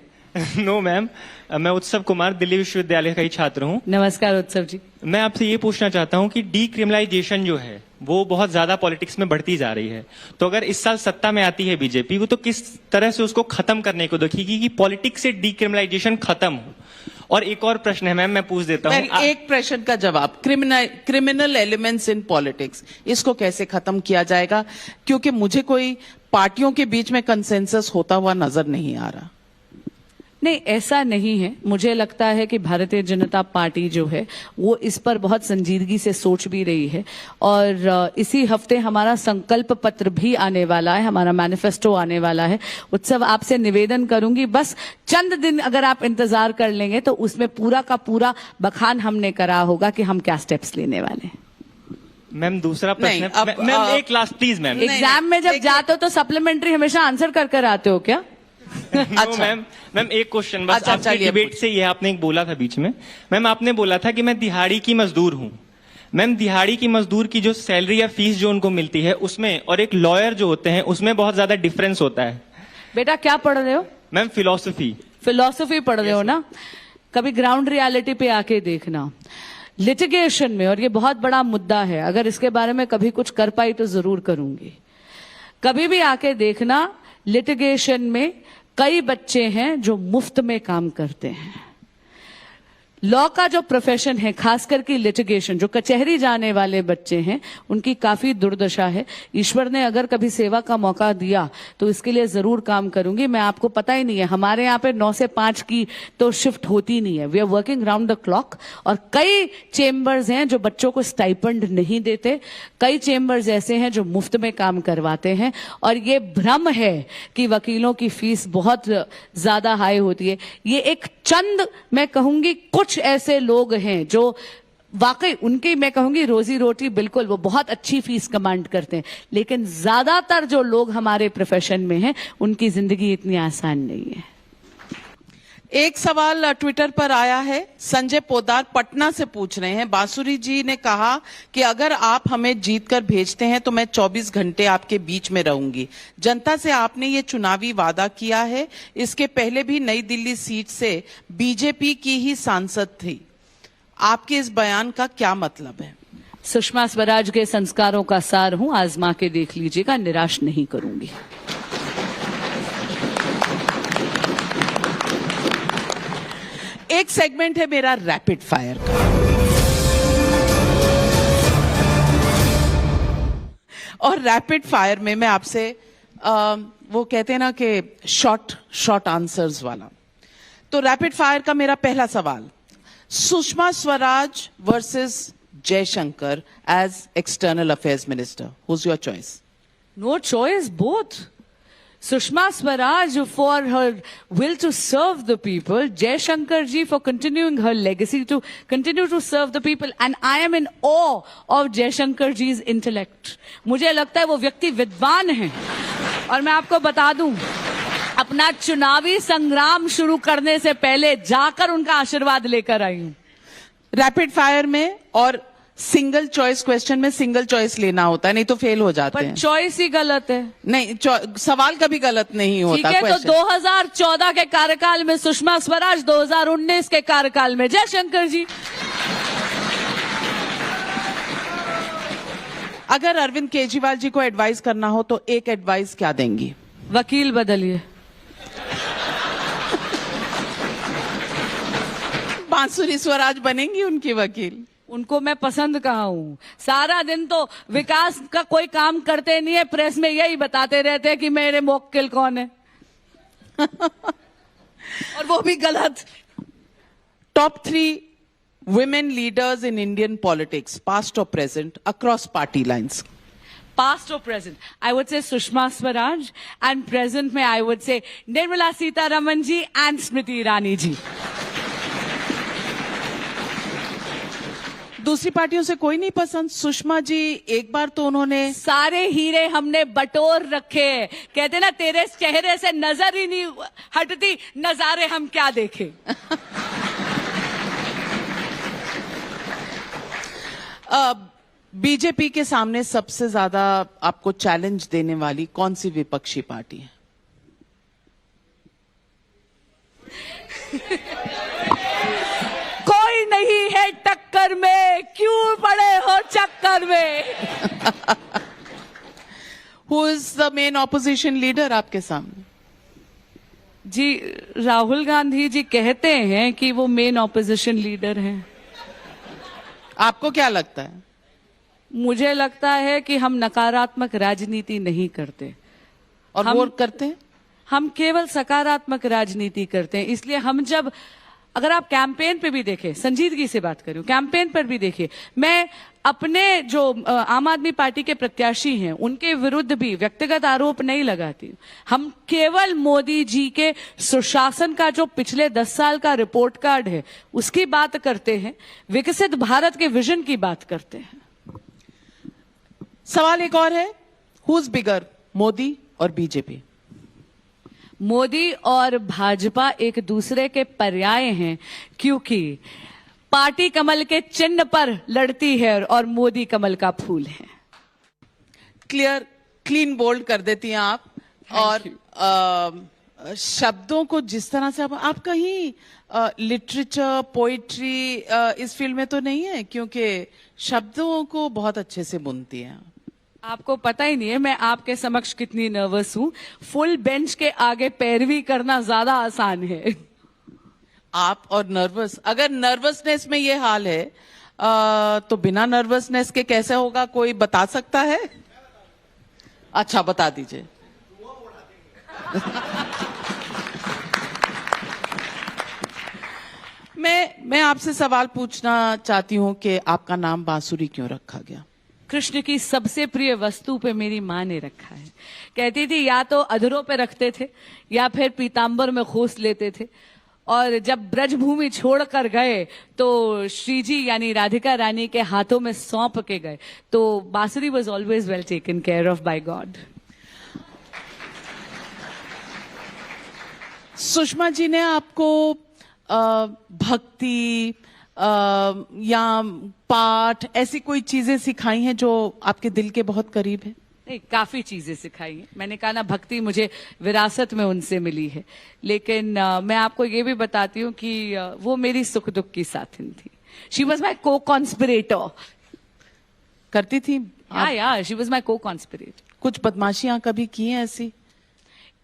नो मैम, मैं उत्सव कुमार दिल्ली विश्वविद्यालय का ही छात्र हूँ। नमस्कार उत्सव जी। मैं आपसे ये पूछना चाहता हूँ कि डीक्रिमिनलाइजेशन जो है वो बहुत ज्यादा पॉलिटिक्स में बढ़ती जा रही है, तो अगर इस साल सत्ता में आती है बीजेपी, वो तो किस तरह से उसको खत्म करने को देखेगी कि पॉलिटिक्स से डीक्रिमिनलाइजेशन खत्म हो? और एक और प्रश्न है मैम, मैं पूछ देता हूँ। एक प्रश्न का जवाब, क्रिमिनल एलिमेंट्स इन पॉलिटिक्स, इसको कैसे खत्म किया जाएगा? क्योंकि मुझे कोई पार्टियों के बीच में कंसेंसस होता हुआ नजर नहीं आ रहा। नहीं, ऐसा नहीं है। मुझे लगता है कि भारतीय जनता पार्टी जो है वो इस पर बहुत संजीदगी से सोच भी रही है, और इसी हफ्ते हमारा संकल्प पत्र भी आने वाला है, हमारा मैनिफेस्टो आने वाला है। उत्सव, आपसे निवेदन करूंगी, बस चंद दिन अगर आप इंतजार कर लेंगे तो उसमें पूरा का पूरा बखान हमने करा होगा कि हम क्या स्टेप्स लेने वाले हैं। मैम दूसरा प्रश्न है, मैम एक लास्ट प्लीज मैम। एग्जाम में जब जाते हो तो सप्लीमेंट्री हमेशा आंसर कर आते हो क्या? अच्छा मैम, एक क्वेश्चन बस। अच्छा, आपके डिबेट से ये आपने एक बोला था बीच में, मैम आपने बोला था कि मैं दिहाड़ी की मजदूर हूँ। मैम, दिहाड़ी की मजदूर की जो सैलरी या फीस जो उनको मिलती है उसमें और एक लॉयर जो होते हैं उसमें बहुत ज्यादा डिफरेंस होता है। बेटा क्या पढ़ रहे हो? Ma'am philosophy. फिलॉसफी पढ़ रहे हो ना, कभी ग्राउंड रियलिटी पे आके देखना। लिटिगेशन में, और ये बहुत बड़ा मुद्दा है, अगर इसके बारे में कभी कुछ कर पाई तो जरूर करूंगी, कभी भी आके देखना, लिटिगेशन में कई बच्चे हैं जो मुफ्त में काम करते हैं। लॉ का जो प्रोफेशन है, खास करके लिटिगेशन, जो कचहरी जाने वाले बच्चे हैं, उनकी काफी दुर्दशा है। ईश्वर ने अगर कभी सेवा का मौका दिया तो इसके लिए जरूर काम करूंगी। मैं, आपको पता ही नहीं है, हमारे यहाँ पे 9 से 5 की तो शिफ्ट होती नहीं है। We are working round the clock. और कई चेम्बर्स हैं जो बच्चों को स्टाइपेंड नहीं देते, कई चेम्बर्स ऐसे हैं जो मुफ्त में काम करवाते हैं। और ये भ्रम है कि वकीलों की फीस बहुत ज्यादा हाई होती है। ये एक चंद, मैं कहूंगी कुछ ऐसे लोग हैं जो वाकई, उनकी मैं कहूंगी रोजी रोटी बिल्कुल, वो बहुत अच्छी फीस कमांड करते हैं, लेकिन ज्यादातर जो लोग हमारे प्रोफेशन में हैं उनकी जिंदगी इतनी आसान नहीं है। एक सवाल ट्विटर पर आया है, संजय पोदार पटना से पूछ रहे हैं, बांसुरी जी ने कहा कि अगर आप हमें जीतकर भेजते हैं तो मैं 24 घंटे आपके बीच में रहूंगी। जनता से आपने ये चुनावी वादा किया है, इसके पहले भी नई दिल्ली सीट से बीजेपी की ही सांसद थी, आपके इस बयान का क्या मतलब है? सुषमा स्वराज के संस्कारों का सार हूं, आजमा के देख लीजिएगा, निराश नहीं करूंगी। एक सेगमेंट है मेरा रैपिड फायर का, और रैपिड फायर में मैं आपसे वो कहते हैं ना कि शॉर्ट आंसर्स वाला। तो रैपिड फायर का मेरा पहला सवाल, Sushma Swaraj versus Jaishankar as external affairs minister, whose your choice? No choice, both. Sushma Swaraj for her will to serve the people, Jaishankar ji for continuing her legacy to continue to serve the people, and I am in awe of Jaishankar ji's intellect. मुझे लगता है वो व्यक्ति विद्वान हैं, और मैं आपको बता दूं, अपना चुनावी संग्राम शुरू करने से पहले जाकर उनका आशीर्वाद लेकर आई हूं। रैपिड फायर में और सिंगल चॉइस क्वेश्चन में सिंगल चॉइस लेना होता है, नहीं तो फेल हो जाते हैं। पर चॉइस ही गलत है। नहीं, सवाल कभी गलत नहीं होता। ठीक है, तो 2014 के कार्यकाल में सुषमा स्वराज, 2019 के कार्यकाल में जयशंकर जी। अगर अरविंद केजरीवाल जी को एडवाइस करना हो तो एक एडवाइस क्या देंगी? वकील बदलिए। बांसुरी स्वराज बनेंगी उनकी वकील? उनको मैं पसंद कहा हूं। सारा दिन तो विकास का कोई काम करते नहीं है, प्रेस में यही बताते रहते हैं कि मेरे मुवक्किल कौन है। और वो भी गलत। Top 3 women leaders in Indian politics, past or present, across party lines. Past or present, I would say Sushma Swaraj, and present में I would say Nirmala Sitharaman ji and Smriti Irani ji. दूसरी पार्टियों से कोई नहीं पसंद? सुषमा जी एक बार तो उन्होंने सारे हीरे हमने बटोर रखे, कहते ना तेरे चेहरे से नजर ही नहीं हटती, नजारे हम क्या देखें। बीजेपी के सामने सबसे ज्यादा आपको चैलेंज देने वाली कौन सी विपक्षी पार्टी है? कोई नहीं है टक्कर में, क्यों पड़े हो चक्कर में। Who is the main opposition leader आपके सामने? जी, राहुल गांधी जी कहते हैं कि वो मेन ऑपोजिशन लीडर हैं। आपको क्या लगता है? मुझे लगता है कि हम नकारात्मक राजनीति नहीं करते, और वो करते हैं? हम केवल सकारात्मक राजनीति करते हैं। इसलिए हम जब, अगर आप कैंपेन पे भी देखें, संजीदगी से बात करूं, कैंपेन पर भी देखिए, मैं अपने जो आम आदमी पार्टी के प्रत्याशी हैं उनके विरुद्ध भी व्यक्तिगत आरोप नहीं लगाती। हम केवल मोदी जी के सुशासन का जो पिछले 10 साल का रिपोर्ट कार्ड है उसकी बात करते हैं, विकसित भारत के विजन की बात करते हैं। सवाल एक और है, हु इज बिगर, मोदी और बीजेपी? मोदी और भाजपा एक दूसरे के पर्याय हैं, क्योंकि पार्टी कमल के चिन्ह पर लड़ती है और मोदी कमल का फूल है। क्लियर, क्लीन बोल्ड कर देती हैं आप। और शब्दों को जिस तरह से आप कहीं लिटरेचर पोइट्री इस फील्ड में तो नहीं है, क्योंकि शब्दों को बहुत अच्छे से बुनती हैं। आपको पता ही नहीं है मैं आपके समक्ष कितनी नर्वस हूँ। फुल बेंच के आगे पैरवी करना ज्यादा आसान है। आप और नर्वस, अगर नर्वसनेस में ये हाल है तो बिना नर्वसनेस के कैसे होगा, कोई बता सकता है? अच्छा, बता दीजिए। मैं आपसे सवाल पूछना चाहती हूँ कि आपका नाम बांसुरी क्यों रखा गया? कृष्ण की सबसे प्रिय वस्तु पे मेरी माँ ने रखा है। कहती थी या तो अधरों पे रखते थे या फिर पीताम्बर में खोस लेते थे। और जब ब्रजभूमि छोड़कर गए तो श्री जी यानी राधिका रानी के हाथों में सौंप के गए। तो Bansuri was always well taken care of by God. Sushma ji ने आपको भक्ति या पाठ ऐसी कोई चीजें सिखाई हैं जो आपके दिल के बहुत करीब है? नहीं, काफी चीजें सिखाई हैं। मैंने कहा ना, भक्ति मुझे विरासत में उनसे मिली है। लेकिन मैं आपको ये भी बताती हूँ कि वो मेरी सुख दुख की साथिन थी। शी वॉज माई को कॉन्स्पिरेटर। करती थी? या शी वॉज माई को कॉन्स्पिरेटर। कुछ बदमाशियां कभी की हैं ऐसी?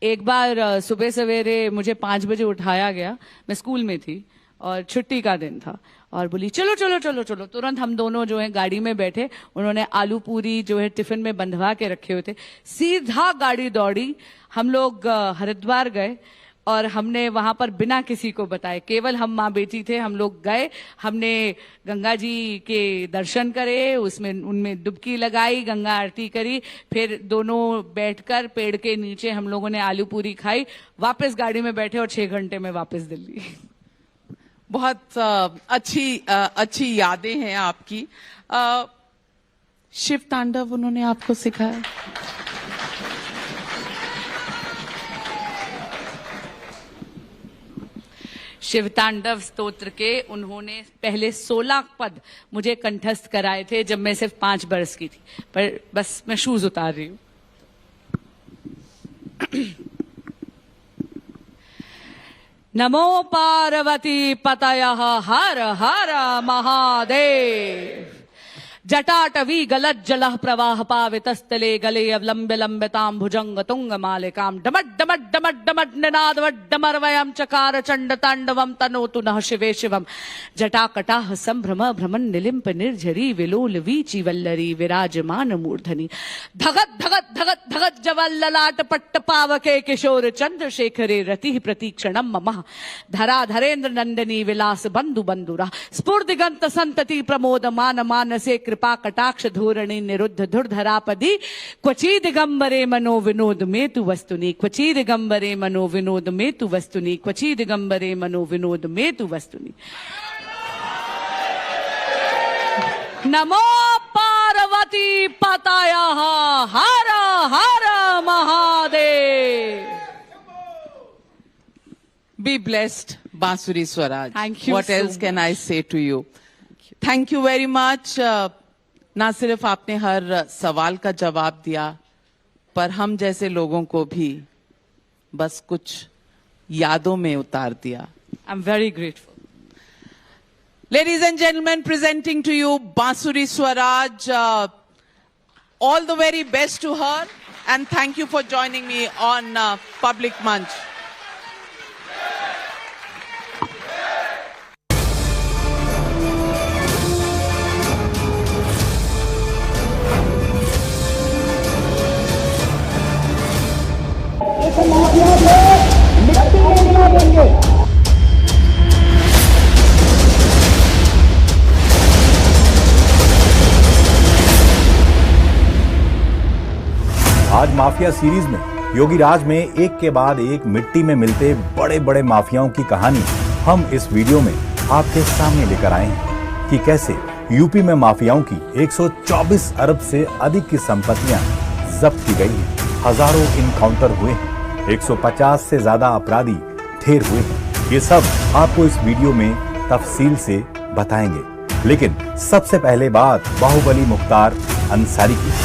एक बार सुबह सवेरे मुझे 5 बजे उठाया गया। मैं स्कूल में थी और छुट्टी का दिन था और बोली चलो चलो चलो चलो। तुरंत हम दोनों जो है गाड़ी में बैठे। उन्होंने आलू पूरी जो है टिफिन में बंधवा के रखे हुए थे। सीधा गाड़ी दौड़ी। हम लोग हरिद्वार गए और हमने वहां पर बिना किसी को बताए, केवल हम माँ बेटी थे, हम लोग गए। हमने गंगा जी के दर्शन करे, उसमें उनमें डुबकी लगाई, गंगा आरती करी। फिर दोनों बैठकर पेड़ के नीचे हम लोगों ने आलू पूरी खाई। वापस गाड़ी में बैठे और 6 घंटे में वापस दिल्ली। बहुत अच्छी यादें हैं आपकी। शिव तांडव उन्होंने आपको सिखाया? शिव तांडव स्तोत्र के उन्होंने पहले 16 पद मुझे कंठस्थ कराए थे जब मैं सिर्फ 5 बरस की थी। पर बस मैं शूज उतार रही हूं। नमो पार्वती पतयः हर हर महादेव। जटाटवी गलज्जलः प्रवाह पावितस्थले गले अवलंब्य लंबितां भुजंग तुंग मालिकां डमट डमट डमट डमट निनादवट डमर्वयं चकार चंड तांडवं तनोतु नः शिवे शिवम्। जटाकटाः संभ्रम भ्रमण निलिम्प निर्झरी विलोल वीची वल्लरी विराजमान मूर्धनि। धगत धगत धगत धगत जवल्ललाट पट्ट पावके किशोर चंद्रशेखरे रतिः प्रतीक्षणं मम। धरा धरेन्द्र नंदिनी विलास बंधु बंधुरा स्फूर्तिगंत संतति प्रमोद मान मानसे कृपा कटाक्ष धोरणी निरुद्ध धुरधरापदी। क्वची दिगंबरे मनो विनोद में तु वस्तुनि। क्वची दिगंबरे मनो विनोद में तु वस्तुनि। क्वची दिगंबरे मनो विनोद में तु वस्तुनि। नमो पार्वती पतयः हर हर Mahadev. Be blessed, Bansuri Swaraj. Thank you What so else can I say to you? Thank you very much. ना सिर्फ आपने हर सवाल का जवाब दिया, पर हम जैसे लोगों को भी बस कुछ यादों में उतार दिया। I'm very grateful. Ladies and gentlemen, presenting to you Bansuri Swaraj. All the very best to her, and thank you for joining me on Public Manch. आज माफिया सीरीज में योगी राज में एक के बाद एक मिट्टी में मिलते बड़े बड़े माफियाओं की कहानी हम इस वीडियो में आपके सामने लेकर आए हैं कि कैसे यूपी में माफियाओं की 124 अरब से अधिक की संपत्तियां जब्त की गई हैं। हजारों इनकाउंटर हुए हैं, 150 से ज्यादा अपराधी ढेर हुए हैं। ये सब आपको इस वीडियो में तफसील से बताएंगे। लेकिन सबसे पहले बात बाहुबली मुख्तार अंसारी की।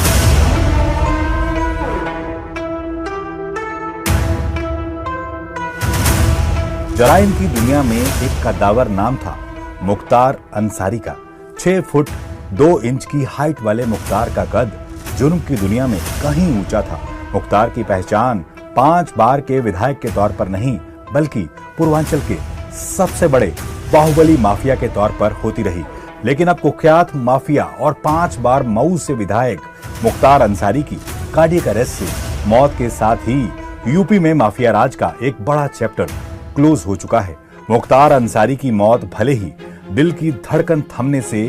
जराइम की दुनिया में एक कद्दावर नाम था मुख्तार अंसारी का। 6 फुट 2 इंच की हाइट वाले मुख्तार का कद जुर्म की दुनिया में कहीं ऊंचा था। मुख्तार की पहचान 5 बार के विधायक के तौर पर नहीं बल्कि पूर्वांचल के सबसे बड़े बाहुबली माफिया के तौर पर होती रही। लेकिन अब कुख्यात माफिया और 5 बार मऊ से विधायक मुख्तार अंसारी की कार्डियक अरेस्ट से मौत के साथ ही यूपी में माफिया राज का एक बड़ा चैप्टर क्लोज हो चुका है। मुख्तार अंसारी की मौत भले ही दिल की धड़कन थमने से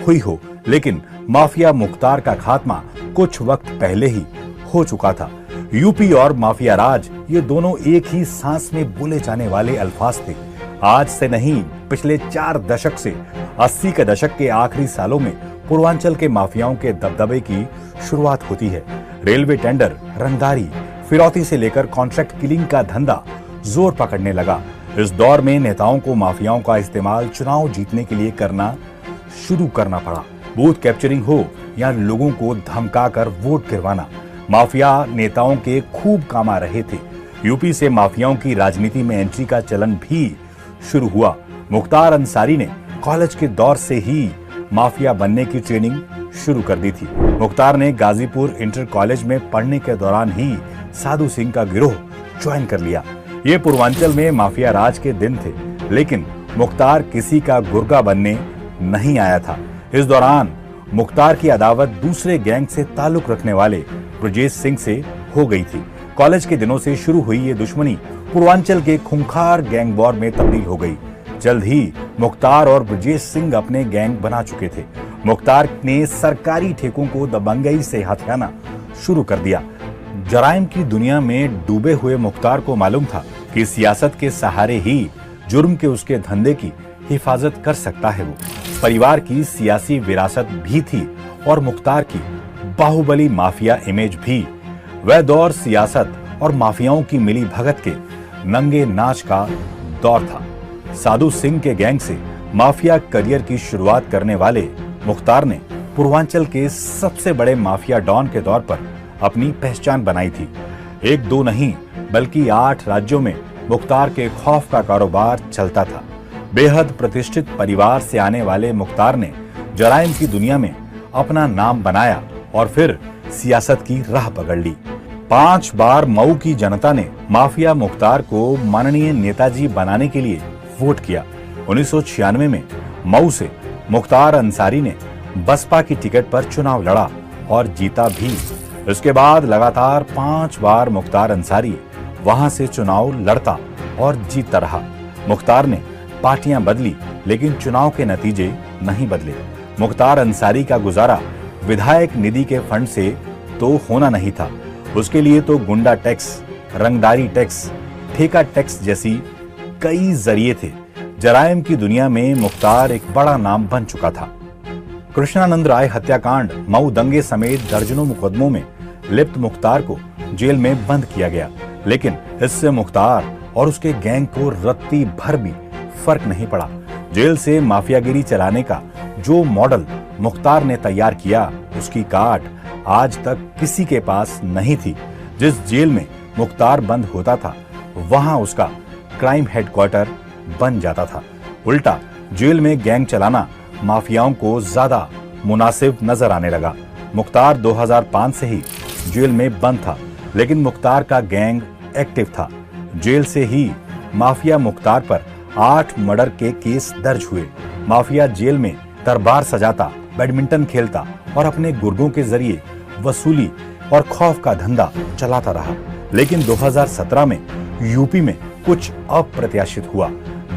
हुई हो, लेकिन माफिया मुख्तार का खात्मा कुछ वक्त पहले ही हो चुका था। यूपी और माफिया राज ये दोनों एक ही सांस में बोले जाने वाले अल्फाज थे। आज से नहीं, पिछले 4 दशक से 80 के दशक के आखिरी सालों में पूर्वांचल के माफियाओं के दबदबे की शुरुआत होती है। रेलवे टेंडर, रंगदारी, फिरौती से लेकर कॉन्ट्रैक्ट किलिंग का धंधा जोर पकड़ने लगा। इस दौर में नेताओं को माफियाओं का इस्तेमाल चुनाव जीतने के लिए शुरू करना पड़ा। बूथ कैप्चरिंग हो या लोगों को धमकाकर वोट गिरवाना, माफिया नेताओं के खूब काम आ रहे थे। यूपी से माफियाओं की राजनीति में एंट्री का चलन भी शुरू हुआ। मुख्तार अंसारी ने कॉलेज के दौर से ही माफिया बनने की ट्रेनिंग शुरू कर दी थी। मुख्तार ने गाजीपुर इंटर कॉलेज में पढ़ने के दौरान ही साधु सिंह का गिरोह ज्वाइन कर लिया। ये पूर्वांचल में माफिया राज के दिन थे, लेकिन मुख्तार किसी का गुर्गा बनने नहीं आया था। इस दौरान मुख्तार की अदावत दूसरे गैंग से ताल्लुक रखने वाले ब्रजेश सिंह से हो गई थी। कॉलेज के दिनों से शुरू हुई ये दुश्मनी पूर्वांचल के खूंखार गैंग वॉर में तब्दील हो गई। जल्द ही मुख्तार और ब्रजेश सिंह अपने गैंग बना चुके थे। मुख्तार ने सरकारी ठेकों को दबंगई से हथियाना शुरू कर दिया। जराइम की दुनिया में डूबे हुए मुख्तार को मालूम था कि सियासत के सहारे ही जुर्म के उसके धंधे की हिफाजत कर सकता है। वो परिवार की सियासी विरासत भी थी और मुख्तार की बाहुबली माफिया इमेज भी। वह दौर सियासत और माफियाओं की मिली भगत के नंगे नाच का दौर था। साधु सिंह के गैंग से माफिया करियर की शुरुआत करने वाले मुख्तार ने पूर्वांचल के सबसे बड़े माफिया डॉन के तौर पर अपनी पहचान बनाई थी। 1-2 नहीं बल्कि 8 राज्यों में मुख्तार के खौफ का कारोबार चलता था। बेहद प्रतिष्ठित परिवार से आने वाले मुख्तार ने जराइम की दुनिया में अपना नाम बनाया और फिर सियासत की राह पकड़ ली। 5 बार मऊ की जनता ने माफिया मुख्तार को माननीय नेताजी बनाने के लिए वोट किया। 1996 में मऊ से मुख्तार अंसारी ने बसपा की टिकट पर चुनाव लड़ा और जीता भी। इसके बाद लगातार 5 बार मुख्तार अंसारी वहां से चुनाव लड़ता और जीतता रहा। मुख्तार ने पार्टियां बदली लेकिन चुनाव के नतीजे नहीं बदले। मुख्तार अंसारी का गुजारा विधायक निधि के फंड से तो होना नहीं था। उसके लिए तो गुंडा टैक्स, रंगदारी टैक्स, ठेका टैक्स जैसी कई जरिए थे। जराइम की दुनिया में मुख्तार एक बड़ा नाम बन चुका था। कृष्णानंद राय हत्याकांड, मऊ दंगे समेत दर्जनों मुकदमों में लिप्त मुख्तार को जेल में बंद किया गया, लेकिन इससे मुख्तार और उसके गैंग को रत्ती भर भी फर्क नहीं पड़ा। जेल से माफियागिरी चलाने का जो मॉडल मुख्तार ने तैयार किया, उसकी काट आज तक किसी के पास नहीं थी। जिस जेल में मुख्तार बंद होता था, वहां उसका क्राइम हेडक्वार्टर बन जाता था। उल्टा जेल में गैंग चलाना माफियाओं को ज्यादा मुनासिब नजर आने लगा। मुख्तार 2005 से ही जेल में बंद था, लेकिन मुख्तार का गैंग एक्टिव था। जेल से ही माफिया मुख्तार पर 8 मर्डर के केस दर्ज हुए। माफिया जेल में दरबार सजाता, बैडमिंटन खेलता और अपने गुर्गों के जरिए वसूली और खौफ का धंधा चलाता रहा। लेकिन 2017 में यूपी में कुछ अप्रत्याशित हुआ।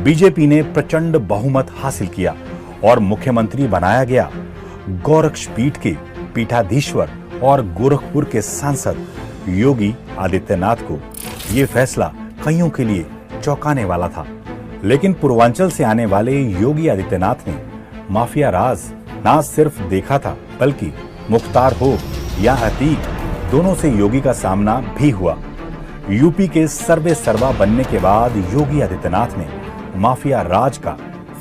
बीजेपी ने प्रचंड बहुमत हासिल किया और मुख्यमंत्री बनाया गया। गोरक्षपीठ के पीठाधीश्वर और गोरखपुर के सांसद योगी आदित्यनाथ को ये फैसला कईयों के लिए चौंकाने वाला था। लेकिन पूर्वांचल से आने वाले योगी आदित्यनाथ ने माफिया राज ना सिर्फ देखा था, बल्कि मुख्तार हो या अतीक, दोनों से योगी का सामना भी हुआ। यूपी के सर्वे सर्वा बनने के बाद योगी आदित्यनाथ ने माफिया राज का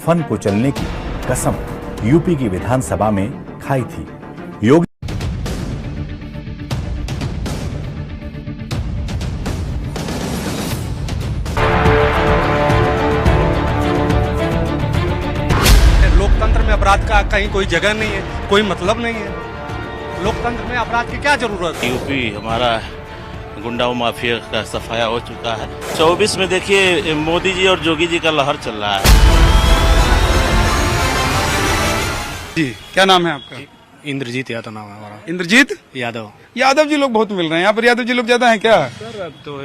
फन कुचलने की कसम यूपी की विधानसभा में खाई थी। योगी अपराध का कहीं कोई जगह नहीं है, कोई मतलब नहीं है। लोकतंत्र में अपराध की क्या जरूरत है? यूपी हमारा गुंडा माफिया का सफाया हो चुका है। 24 में देखिए मोदी जी और जोगी जी का लहर चल रहा है। जी क्या नाम है आपका? इंद्रजीत यादव नाम है हमारा। इंद्रजीत यादव। यादव जी लोग बहुत मिल रहे हैं यहाँ पर। यादव जी लोग ज्यादा हैं क्या? सर अब तो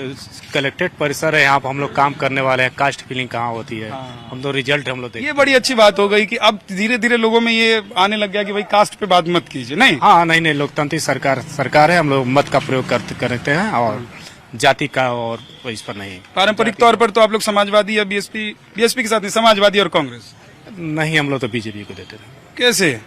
कलेक्टेड परिसर है, यहाँ पर हम लोग काम करने वाले हैं। कास्ट फीलिंग कहाँ होती है? हम तो रिजल्ट हम लोग ये बड़ी अच्छी बात हो गई कि अब धीरे धीरे लोगों में ये आने लग गया कि भाई कास्ट पे बात मत कीजिए। नहीं हाँ नहीं लोकतांत्रिक सरकार है। हम लोग मत का प्रयोग करते हैं और जाति का और इस पर नहीं। पारंपरिक तौर पर तो आप लोग समाजवादी या बीएसपी के साथ नहीं, समाजवादी और कांग्रेस नहीं, हम लोग तो बीजेपी को देते थे। कैसे?